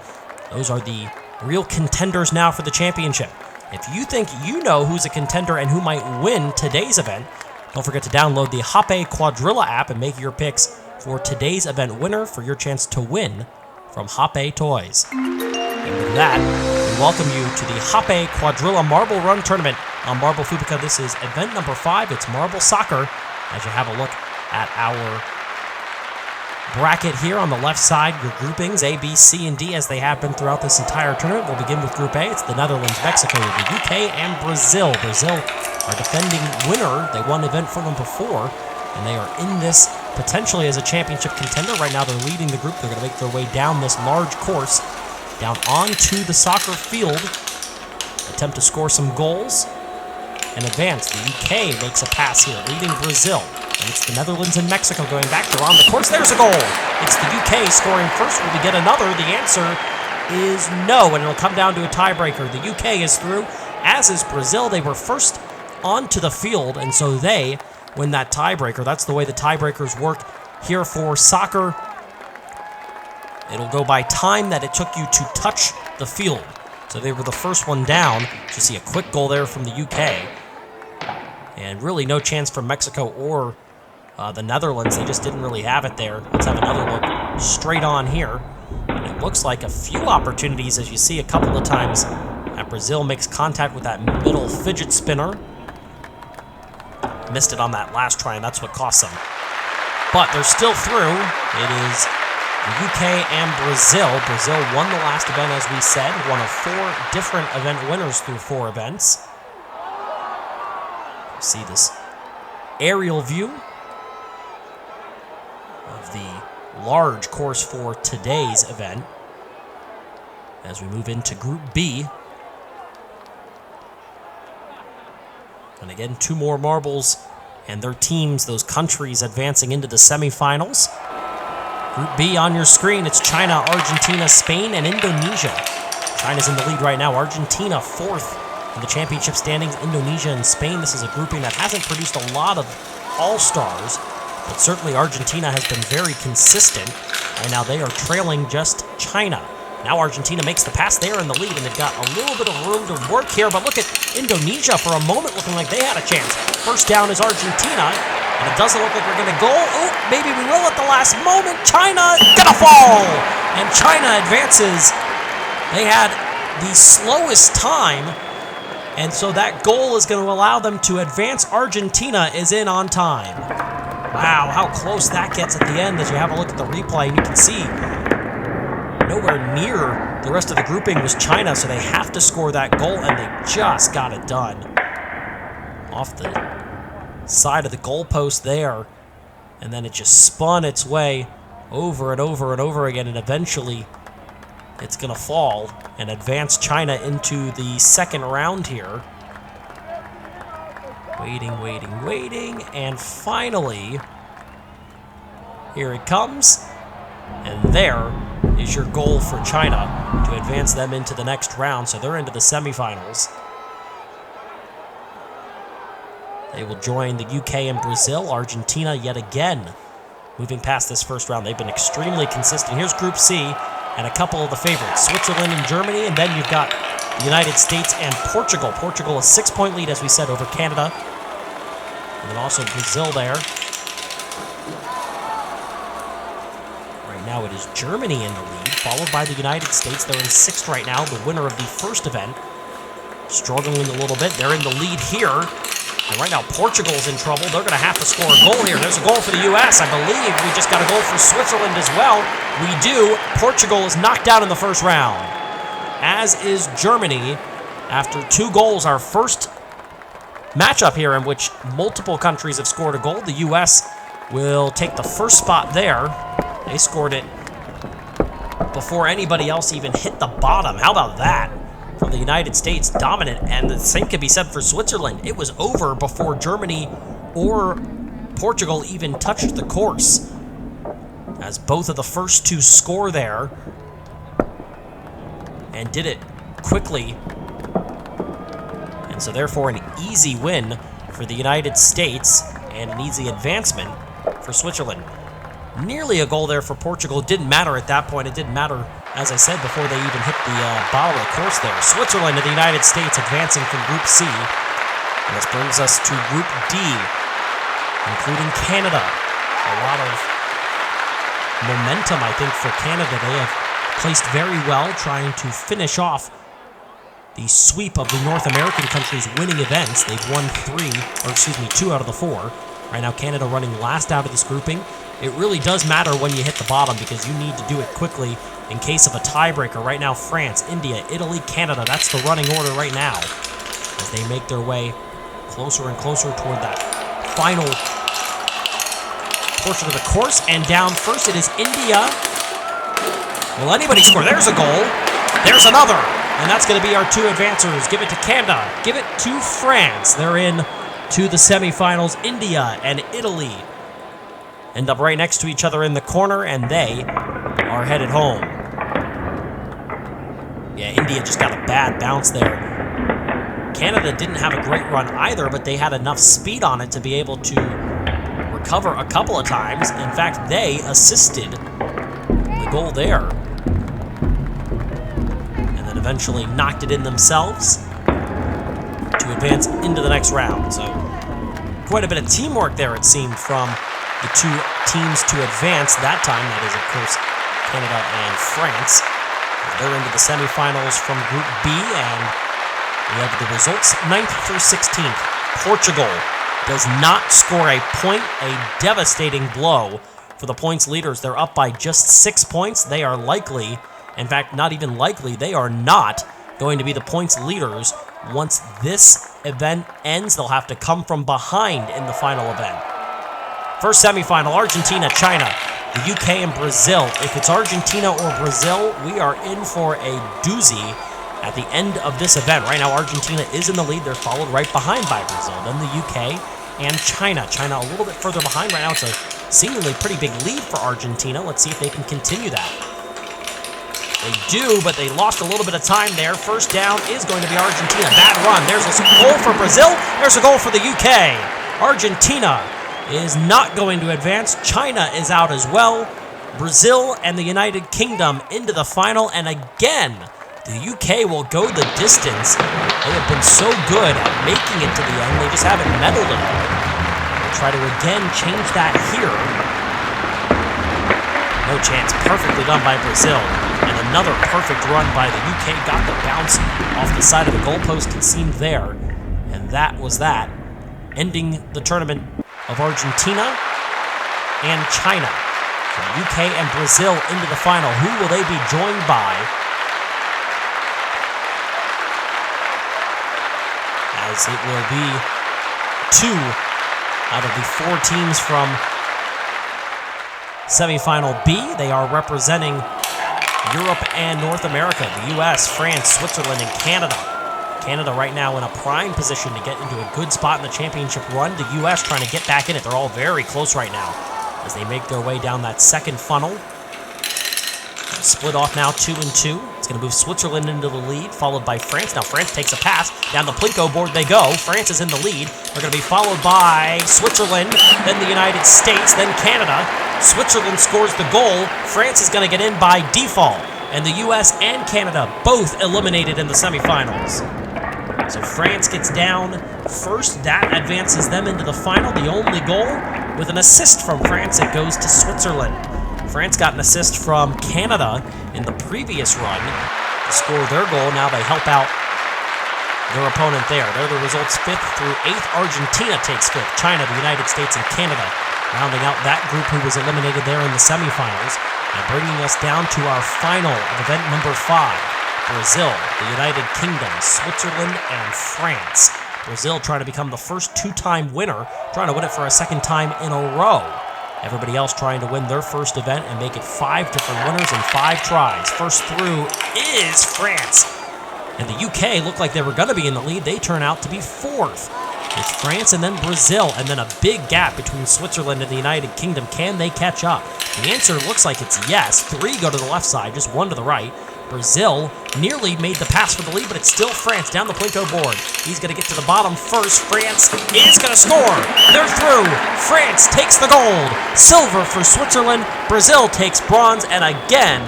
Those are the real contenders now for the championship. If you think you know who's a contender and who might win today's event, don't forget to download the Hape Quadrilla app and make your picks for today's event winner for your chance to win from Hape Toys. And with that, we welcome you to the Hape Quadrilla Marble Run Tournament on Hape Fubeca. This is event number 5. It's marble soccer as you have a look at our bracket here on the left side, your groupings A, B, C, and D as they have been throughout this entire tournament. We'll begin with Group A. It's the Netherlands, Mexico, the UK, and Brazil. Brazil are defending winner. They won event for them before, and they are in this potentially as a championship contender. Right now they're leading the group. They're going to make their way down this large course, down onto the soccer field, attempt to score some goals, and advance. The UK makes a pass here, leading Brazil. And it's the Netherlands and Mexico going back. They're on the course. There's a goal. It's the UK scoring first. Will we get another? The answer is no, and it'll come down to a tiebreaker. The UK is through, as is Brazil. They were first onto the field, and so they win that tiebreaker. That's the way the tiebreakers work here for soccer. It'll go by time that it took you to touch the field. So they were the first one down. You see a quick goal there from the UK. And really no chance for Mexico or the Netherlands. They just didn't really have it there. Let's have another look straight on here. And it looks like a few opportunities, as you see a couple of times, that Brazil makes contact with that middle fidget spinner. Missed it on that last try, and that's what cost them. But they're still through. It is the UK and Brazil. Brazil won the last event, as we said. One of 4 different event winners through 4 events. See this aerial view of the large course for today's event as we move into Group B. And again, 2 more marbles and their teams, those countries, advancing into the semifinals. Group B on your screen, it's China, Argentina, Spain, and Indonesia. China's in the lead right now. Argentina 4th in the championship standings. Indonesia and Spain. This is a grouping that hasn't produced a lot of all-stars, but certainly Argentina has been very consistent, and now they are trailing just China. Now Argentina makes the pass. They are in the lead, and they've got a little bit of room to work here, but look at Indonesia for a moment looking like they had a chance. First down is Argentina, and it doesn't look like we're going to go. Oh, maybe we will at the last moment. China gonna fall, and China advances. They had the slowest time, and so that goal is going to allow them to advance. Argentina is in on time. Wow, how close that gets at the end as you have a look at the replay, and you can see nowhere near the rest of the grouping was China, so they have to score that goal, and they just got it done. off the side of the goalpost there. And then it just spun its way over and over and over again, and eventually it's going to fall and advance China into the second round here. Waiting, waiting, waiting, and finally, here it comes. And there is your goal for China to advance them into the next round, so they're into the semifinals. They will join the UK and Brazil. Argentina yet again moving past this first round. They've been extremely consistent. Here's Group C and a couple of the favorites, Switzerland and Germany, and then you've got the United States and Portugal. Portugal a 6-point lead, as we said, over Canada. And then also Brazil there. Right now it is Germany in the lead, followed by the United States. They're in 6th right now, the winner of the first event. Struggling a little bit. They're in the lead here. And right now, Portugal's in trouble. They're going to have to score a goal here. There's a goal for the U.S., I believe. We just got a goal for Switzerland as well. We do. Portugal is knocked out in the first round, as is Germany. After 2 goals, our first matchup here in which multiple countries have scored a goal. The U.S. will take the first spot there. They scored it before anybody else even hit the bottom. How about that? From the United States, dominant, and the same could be said for Switzerland. It was over before Germany or Portugal even touched the course, as both of the first 2 score there, and did it quickly. And so therefore an easy win for the United States and an easy advancement for Switzerland. Nearly a goal there for Portugal. It didn't matter at that point. It didn't matter, as I said, before they even hit the bottom of the course there. Switzerland and the United States advancing from Group C. And this brings us to Group D, including Canada. A lot of momentum, I think, for Canada. They have placed very well, trying to finish off the sweep of the North American countries winning events. They've won 2 out of the 4. Right now, Canada running last out of this grouping. It really does matter when you hit the bottom, because you need to do it quickly in case of a tiebreaker. Right now, France, India, Italy, Canada. That's the running order right now, as they make their way closer and closer toward that final portion of the course. And down first, it is India. Will anybody score? There's a goal. There's another. And that's going to be our 2 advancers. Give it to Canada. Give it to France. They're in to the semifinals. India and Italy end up right next to each other in the corner, and they are headed home. Yeah, India just got a bad bounce there. Canada didn't have a great run either, but they had enough speed on it to be able to recover a couple of times. In fact, they assisted the goal there, and then eventually knocked it in themselves to advance into the next round. So quite a bit of teamwork there, it seemed, from the 2 teams to advance that time. That is, of course, Canada and France. They're into the semifinals from Group B, and we have the results 9th through 16th. Portugal does not score a point, a devastating blow for the points leaders. They're up by just 6 points. They are likely, in fact, not even likely, they are not going to be the points leaders. Once this event ends, they'll have to come from behind in the final event. First semifinal, Argentina, China, the UK, and Brazil. If it's Argentina or Brazil, we are in for a doozy at the end of this event. Right now, Argentina is in the lead. They're followed right behind by Brazil. Then the UK and China. China a little bit further behind. Right now, it's a seemingly pretty big lead for Argentina. Let's see if they can continue that. They do, but they lost a little bit of time there. First down is going to be Argentina. Bad run. There's a goal for Brazil. There's a goal for the UK. Argentina is not going to advance. China is out as well. Brazil and the United Kingdom into the final, and again, the UK will go the distance. They have been so good at making it to the end, they just haven't medaled at all. We'll try to again change that here. No chance. Perfectly done by Brazil. And another perfect run by the UK. Got the bounce off the side of the goalpost, it seemed there. And that was that. Ending the tournament of Argentina and China. So the UK and Brazil into the final. Who will they be joined by? As it will be 2 out of the 4 teams from semifinal B. They are representing Europe and North America, the US, France, Switzerland, and Canada. Canada right now in a prime position to get into a good spot in the championship run. The US trying to get back in it. They're all very close right now as they make their way down that second funnel. Split off now 2-2. It's going to move Switzerland into the lead, followed by France. Now France takes a pass. Down the Plinko board they go. France is in the lead. They're going to be followed by Switzerland, then the United States, then Canada. Switzerland scores the goal. France is going to get in by default. And the US and Canada both eliminated in the semifinals. So France gets down first. That advances them into the final. The only goal with an assist from France, it goes to Switzerland. France got an assist from Canada in the previous run to score their goal. Now they help out their opponent there. They're the results 5th through 8th. Argentina takes 5th. China, the United States, and Canada rounding out that group who was eliminated there in the semifinals. And bringing us down to our final of event number 5. Brazil, the United Kingdom, Switzerland, and France. Brazil trying to become the first 2-time winner, trying to win it for a second time in a row. Everybody else trying to win their first event and make it 5 different winners in 5 tries. First through is France. And the UK looked like they were going to be in the lead. They turn out to be 4th. It's France and then Brazil, and then a big gap between Switzerland and the United Kingdom. Can they catch up? The answer looks like it's yes. 3 go to the left side, just 1 to the right. Brazil nearly made the pass for the lead, but it's still France down the Plinko board. He's going to get to the bottom first. France is going to score. They're through. France takes the gold. Silver for Switzerland. Brazil takes bronze, and again,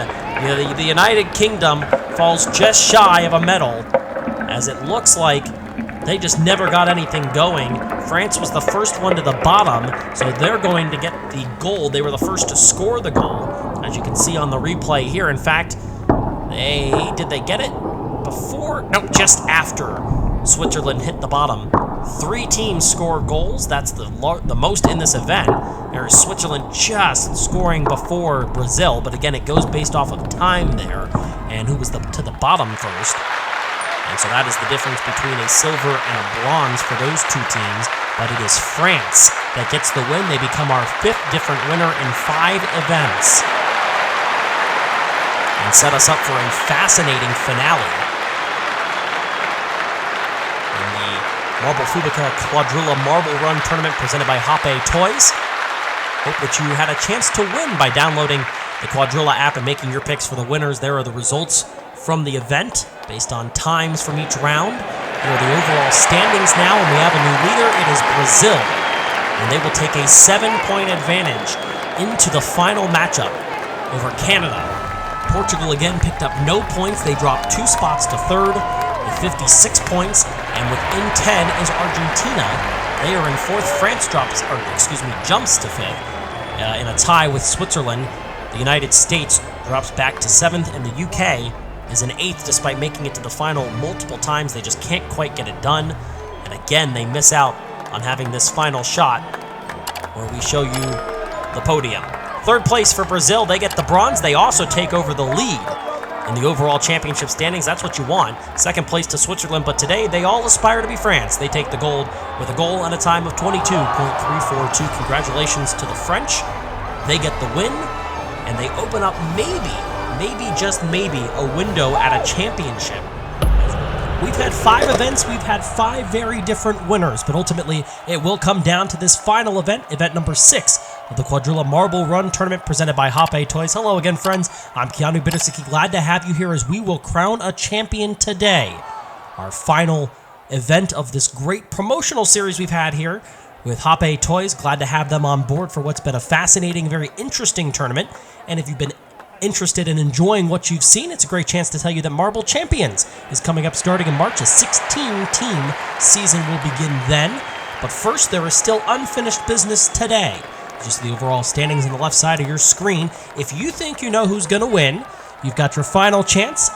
the United Kingdom falls just shy of a medal, as it looks like they just never got anything going. France was the first one to the bottom, so they're going to get the gold. They were the first to score the goal, as you can see on the replay here. In fact, did they get it before? No, just after Switzerland hit the bottom. 3 teams score goals. That's the most in this event. There's Switzerland just scoring before Brazil, but again, it goes based off of time there and who was to the bottom first. And so that is the difference between a silver and a bronze for those 2 teams. But it is France that gets the win. They become our 5th different winner in 5 events. And set us up for a fascinating finale. In the Hape Fubeca Quadrilla Marble Run Tournament presented by Hape Toys. Hope that you had a chance to win by downloading the Quadrilla app and making your picks for the winners. There are the results from the event based on times from each round. Here are the overall standings now, and we have a new leader. It is Brazil, and they will take a 7-point advantage into the final matchup over Canada. Portugal again picked up no points. They dropped 2 spots to 3rd with 56 points, and within 10 is Argentina. They are in 4th. France jumps to 5th in a tie with Switzerland. The United States drops back to 7th, and the UK is in 8th despite making it to the final multiple times. They just can't quite get it done. And again, they miss out on having this final shot where we show you the podium. 3rd place for Brazil. They get the bronze. They also take over the lead in the overall championship standings. That's what you want. 2nd place to Switzerland, but today they all aspire to be France. They take the gold with a goal and a time of 22.342. Congratulations to the French. They get the win, and they open up maybe, just maybe, a window at a championship. We've had 5 events, we've had 5 very different winners, but ultimately it will come down to this final event, event number 6 of the Quadrilla Marble Run Tournament presented by Hape Toys. Hello again, friends. I'm Keanu Bittersiki. Glad to have you here as we will crown a champion today. Our final event of this great promotional series we've had here with Hape Toys. Glad to have them on board for what's been a fascinating, very interesting tournament. And if you've been interested in enjoying what you've seen, it's a great chance to tell you that Marble Champions is coming up starting in March. A 16-team season will begin then. But first, there is still unfinished business today. Just the overall standings on the left side of your screen. If you think you know who's going to win, you've got your final chance.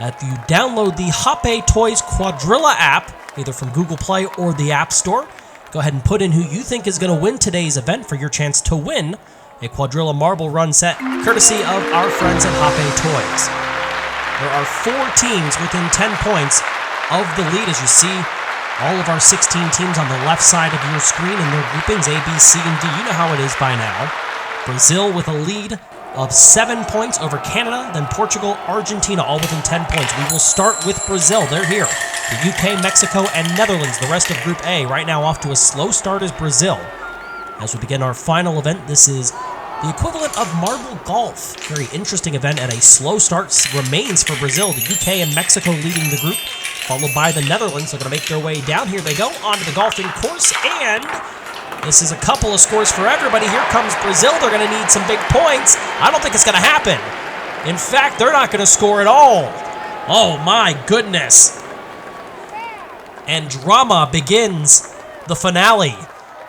If you download the Hape Toys Quadrilla app, either from Google Play or the App Store, go ahead and put in who you think is going to win today's event for your chance to win a Quadrilla Marble Run set, courtesy of our friends at Hape Toys. There are 4 teams within 10 points of the lead. As you see, All of our 16 teams on the left side of your screen in their groupings, A, B, C, and D. You know how it is by now. Brazil with a lead of 7 points over Canada, then Portugal, Argentina, all within 10 points. We will start with Brazil. They're here. The UK, Mexico, and Netherlands, the rest of Group A. Right now off to a slow start is Brazil. As we begin our final event, this is the equivalent of marble golf. Very interesting event, and a slow start remains for Brazil. The UK and Mexico leading the group, followed by the Netherlands. They're going to make their way down. Here they go onto the golfing course, and this is a couple of scores for everybody. Here comes Brazil. They're going to need some big points. I don't think it's going to happen. In fact, they're not going to score at all. Oh my goodness. And drama begins the finale.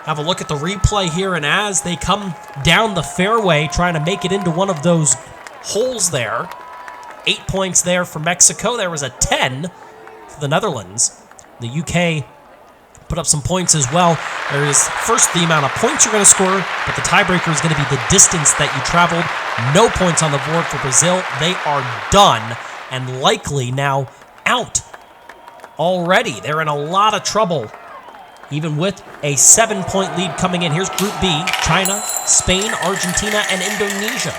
Have a look at the replay here, and as they come down the fairway, trying to make it into one of those holes there. 8 points there for Mexico. There was a 10 for the Netherlands. The UK put up some points as well. There is first the amount of points you're going to score, but the tiebreaker is going to be the distance that you traveled. No points on the board for Brazil. They are done and likely now out already. They're in a lot of trouble, even with a 7-point lead coming in. Here's Group B, China, Spain, Argentina, and Indonesia.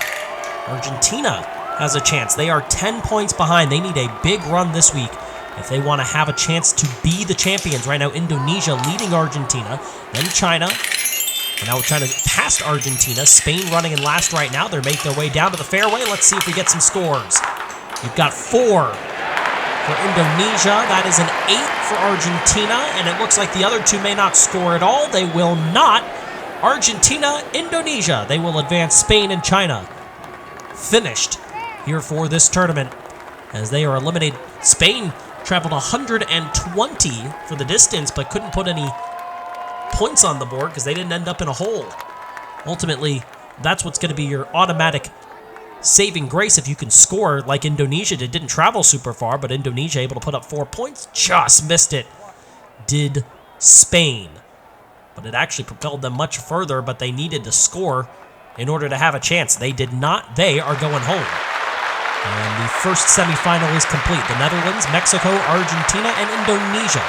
Argentina has a chance. They are 10 points behind. They need a big run this week if they want to have a chance to be the champions. Right now, Indonesia leading Argentina, then China. And now China past Argentina. Spain running in last right now. They're making their way down to the fairway. Let's see if we get some scores. We've got 4 for Indonesia. That is an 8 for Argentina, and it looks like the other two may not score at all. They will not. Argentina, Indonesia. They will advance. Spain and China finished here for this tournament as they are eliminated. Spain traveled 120 for the distance, but couldn't put any points on the board because they didn't end up in a hole. Ultimately, that's what's going to be your automatic saving grace if you can score like Indonesia did. Didn't travel super far, but Indonesia able to put up 4 points. Just missed it. Did Spain. But it actually propelled them much further, but they needed to score in order to have a chance. They did not. They are going home. And the first semifinal is complete. The Netherlands, Mexico, Argentina, and Indonesia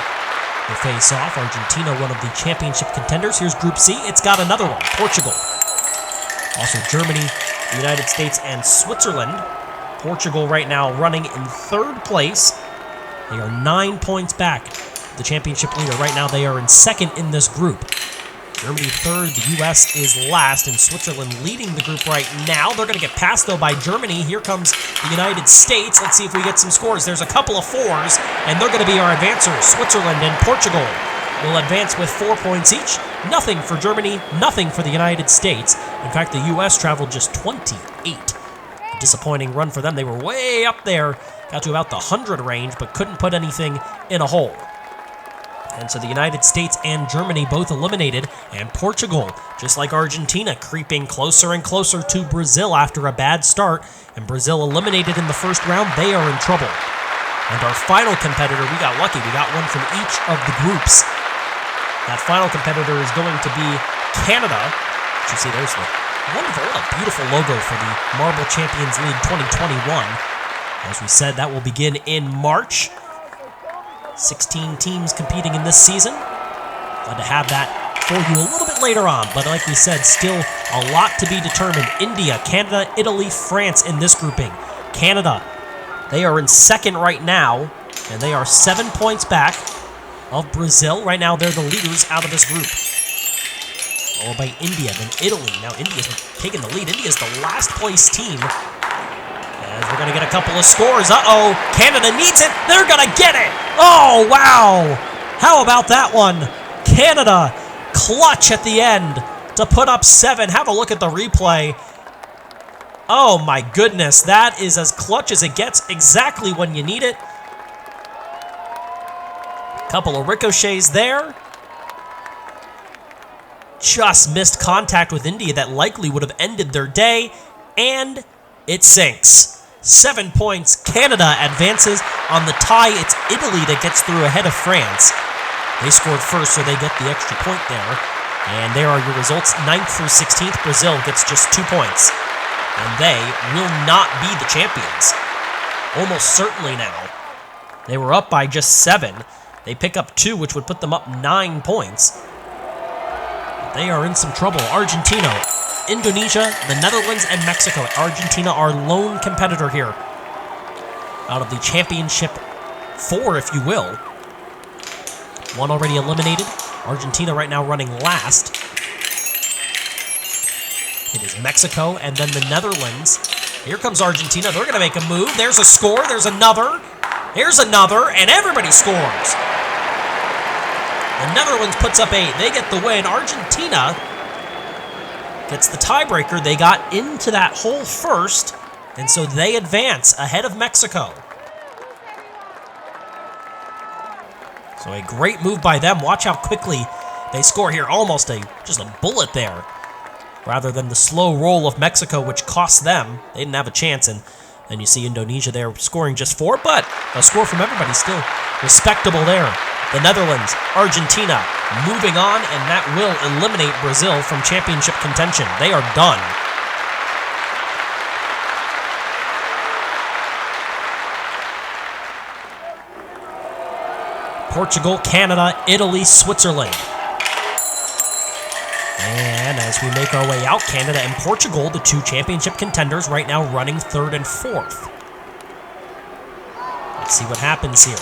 will face off. Argentina, one of the championship contenders. Here's Group C. It's got another one. Portugal. Also Germany, the United States, and Switzerland. Portugal right now running in 3rd place. They are 9 points back. The championship leader right now, they are in 2nd in this group. Germany 3rd, the U.S. is last, and Switzerland leading the group right now. They're going to get passed, though, by Germany. Here comes the United States. Let's see if we get some scores. There's a couple of 4s, and they're going to be our advancers. Switzerland and Portugal will advance with 4 points each. Nothing for Germany, nothing for the United States. In fact, the U.S. traveled just 28. A disappointing run for them. They were way up there, got to about the 100 range, but couldn't put anything in a hole. And so the United States and Germany both eliminated, and Portugal, just like Argentina, creeping closer and closer to Brazil after a bad start. And Brazil eliminated in the first round. They are in trouble. And our final competitor, we got lucky. We got one from each of the groups. That final competitor is going to be Canada. You see, there's the wonderful, beautiful logo for the Marble Champions League 2021. As we said, that will begin in March. 16 teams competing in this season. Glad to have that for you a little bit later on, but like we said, still a lot to be determined. India, Canada, Italy, France in this grouping. Canada, they are in 2nd right now, and they are 7 points back of Brazil. Right now, they're the leaders out of this group. Followed by India, then Italy. Now India's taking the lead. India's the last place team. As we're going to get a couple of scores. Uh-oh, Canada needs it. They're going to get it. Oh, wow. How about that one? Canada clutch at the end to put up 7. Have a look at the replay. Oh, my goodness. That is as clutch as it gets exactly when you need it. Couple of ricochets there. Just missed contact with India that likely would have ended their day. And it sinks. 7 points. Canada advances. On the tie, it's Italy that gets through ahead of France. They scored first, so they get the extra point there. And there are your results. 9th through 16th, Brazil gets just 2 points. And they will not be the champions. Almost certainly now. They were up by just 7. They pick up 2, which would put them up 9 points. They are in some trouble. Argentina, Indonesia, the Netherlands, and Mexico. Argentina, our lone competitor here. Out of the championship 4, if you will. 1 already eliminated. Argentina right now running last. It is Mexico and then the Netherlands. Here comes Argentina. They're going to make a move. There's a score. There's another. Here's another. And everybody scores. The Netherlands puts up 8. They get the win. Argentina gets the tiebreaker. They got into that hole first, and so they advance ahead of Mexico. So a great move by them. Watch how quickly they score here. Almost just a bullet there, rather than the slow roll of Mexico, which cost them. They didn't have a chance, and then you see Indonesia there scoring just 4, but a score from everybody still respectable there. The Netherlands, Argentina, moving on, and that will eliminate Brazil from championship contention. They are done. Portugal, Canada, Italy, Switzerland. And as we make our way out, Canada and Portugal, the 2 championship contenders, right now running 3rd and 4th. Let's see what happens here.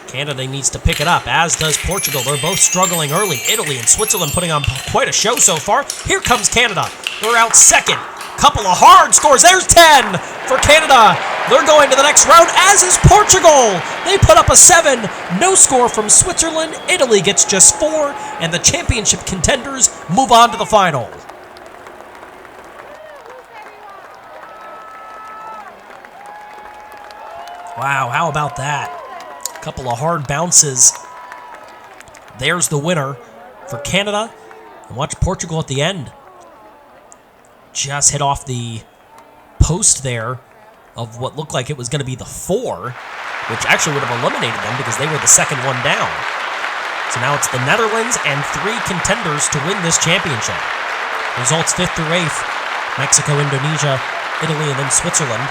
Canada needs to pick it up, as does Portugal. They're both struggling early. Italy and Switzerland putting on quite a show so far. Here comes Canada. They're out second. Couple of hard scores. There's 10 for Canada. They're going to the next round, as is Portugal. They put up a 7. No score from Switzerland. Italy gets just 4, and the championship contenders move on to the final. Wow, how about that? Couple of hard bounces. There's the winner for Canada. And watch Portugal at the end. Just hit off the post there of what looked like it was going to be the 4, which actually would have eliminated them because they were the second one down. So now it's the Netherlands and 3 contenders to win this championship. Results 5th through 8th. Mexico, Indonesia, Italy, and then Switzerland.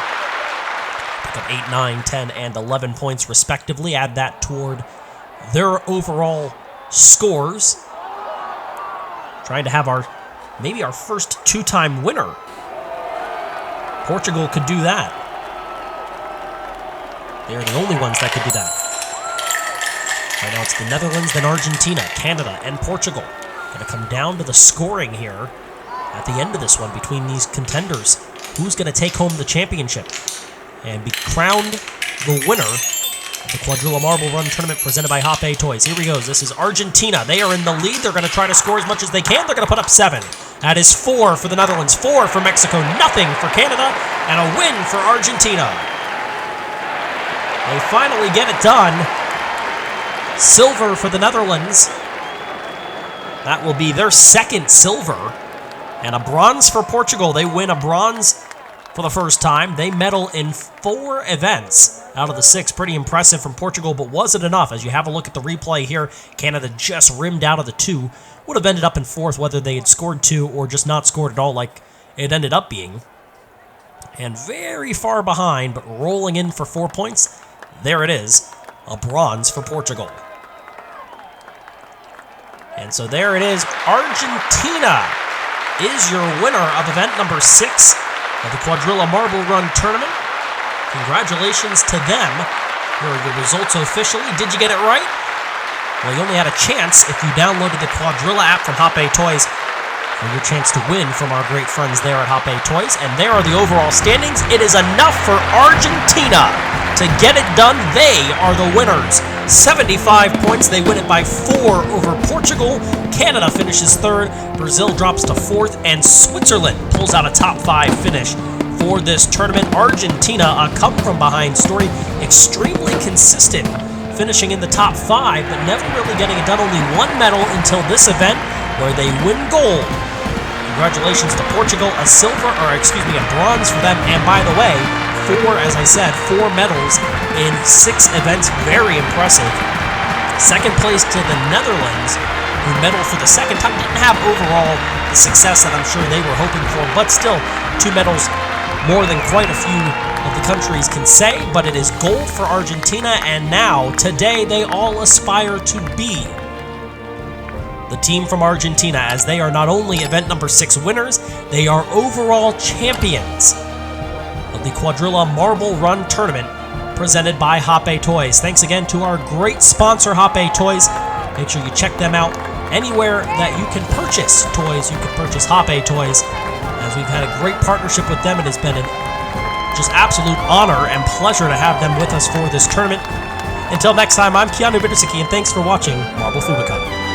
Pick up 8, 9, 10, and 11 points respectively. Add that toward their overall scores. Trying to have maybe our first 2-time winner. Portugal could do that. They're the only ones that could do that. Right now it's the Netherlands, then Argentina, Canada, and Portugal. Going to come down to the scoring here at the end of this one between these contenders. Who's going to take home the championship and be crowned the winner of the Quadrilla Marble Run Tournament presented by Hape Toys. Here we go. This is Argentina. They are in the lead. They're going to try to score as much as they can. They're going to put up 7. That is 4 for the Netherlands, 4 for Mexico, nothing for Canada, and a win for Argentina. They finally get it done. Silver for the Netherlands. That will be their 2nd silver. And a bronze for Portugal. They win a bronze for the first time. They medal in 4 events out of the 6. Pretty impressive from Portugal, but was it enough? As you have a look at the replay here, Canada just rimmed out of the 2. Would have ended up in 4th whether they had scored 2 or just not scored at all like it ended up being. And very far behind, but rolling in for 4 points. There it is, a bronze for Portugal. And so there it is. Argentina is your winner of event number 6 of the Quadrilla Marble Run Tournament. Congratulations to them. Here are the results officially. Did you get it right? Well, you only had a chance if you downloaded the Quadrilla app from Hape Toys for your chance to win from our great friends there at Hape Toys. And there are the overall standings. It is enough for Argentina to get it done. They are the winners. 75 points. They win it by 4 over Portugal. Canada finishes 3rd. Brazil drops to 4th. And Switzerland pulls out a top 5 finish for this tournament. Argentina, a come-from-behind story, extremely consistent, finishing in the top 5, but never really getting it done. Only 1 medal until this event, where they win gold. Congratulations to Portugal, a bronze for them. And by the way, 4 medals in 6 events, very impressive. 2nd place to the Netherlands, who medaled for the 2nd time. Didn't have overall the success that I'm sure they were hoping for, but still 2 medals, more than quite a few of the countries can say, but it is gold for Argentina, and now, today, they all aspire to be the team from Argentina, as they are not only event number 6 winners, they are overall champions of the Quadrilla Marble Run Tournament presented by Hape Toys. Thanks again to our great sponsor, Hape Toys. Make sure you check them out anywhere that you can purchase toys. You can purchase Hape Toys, as we've had a great partnership with them. It has been an just absolute honor and pleasure to have them with us for this tournament. Until next time, I'm Keanu Bittersiki, and thanks for watching Marble Fubeca.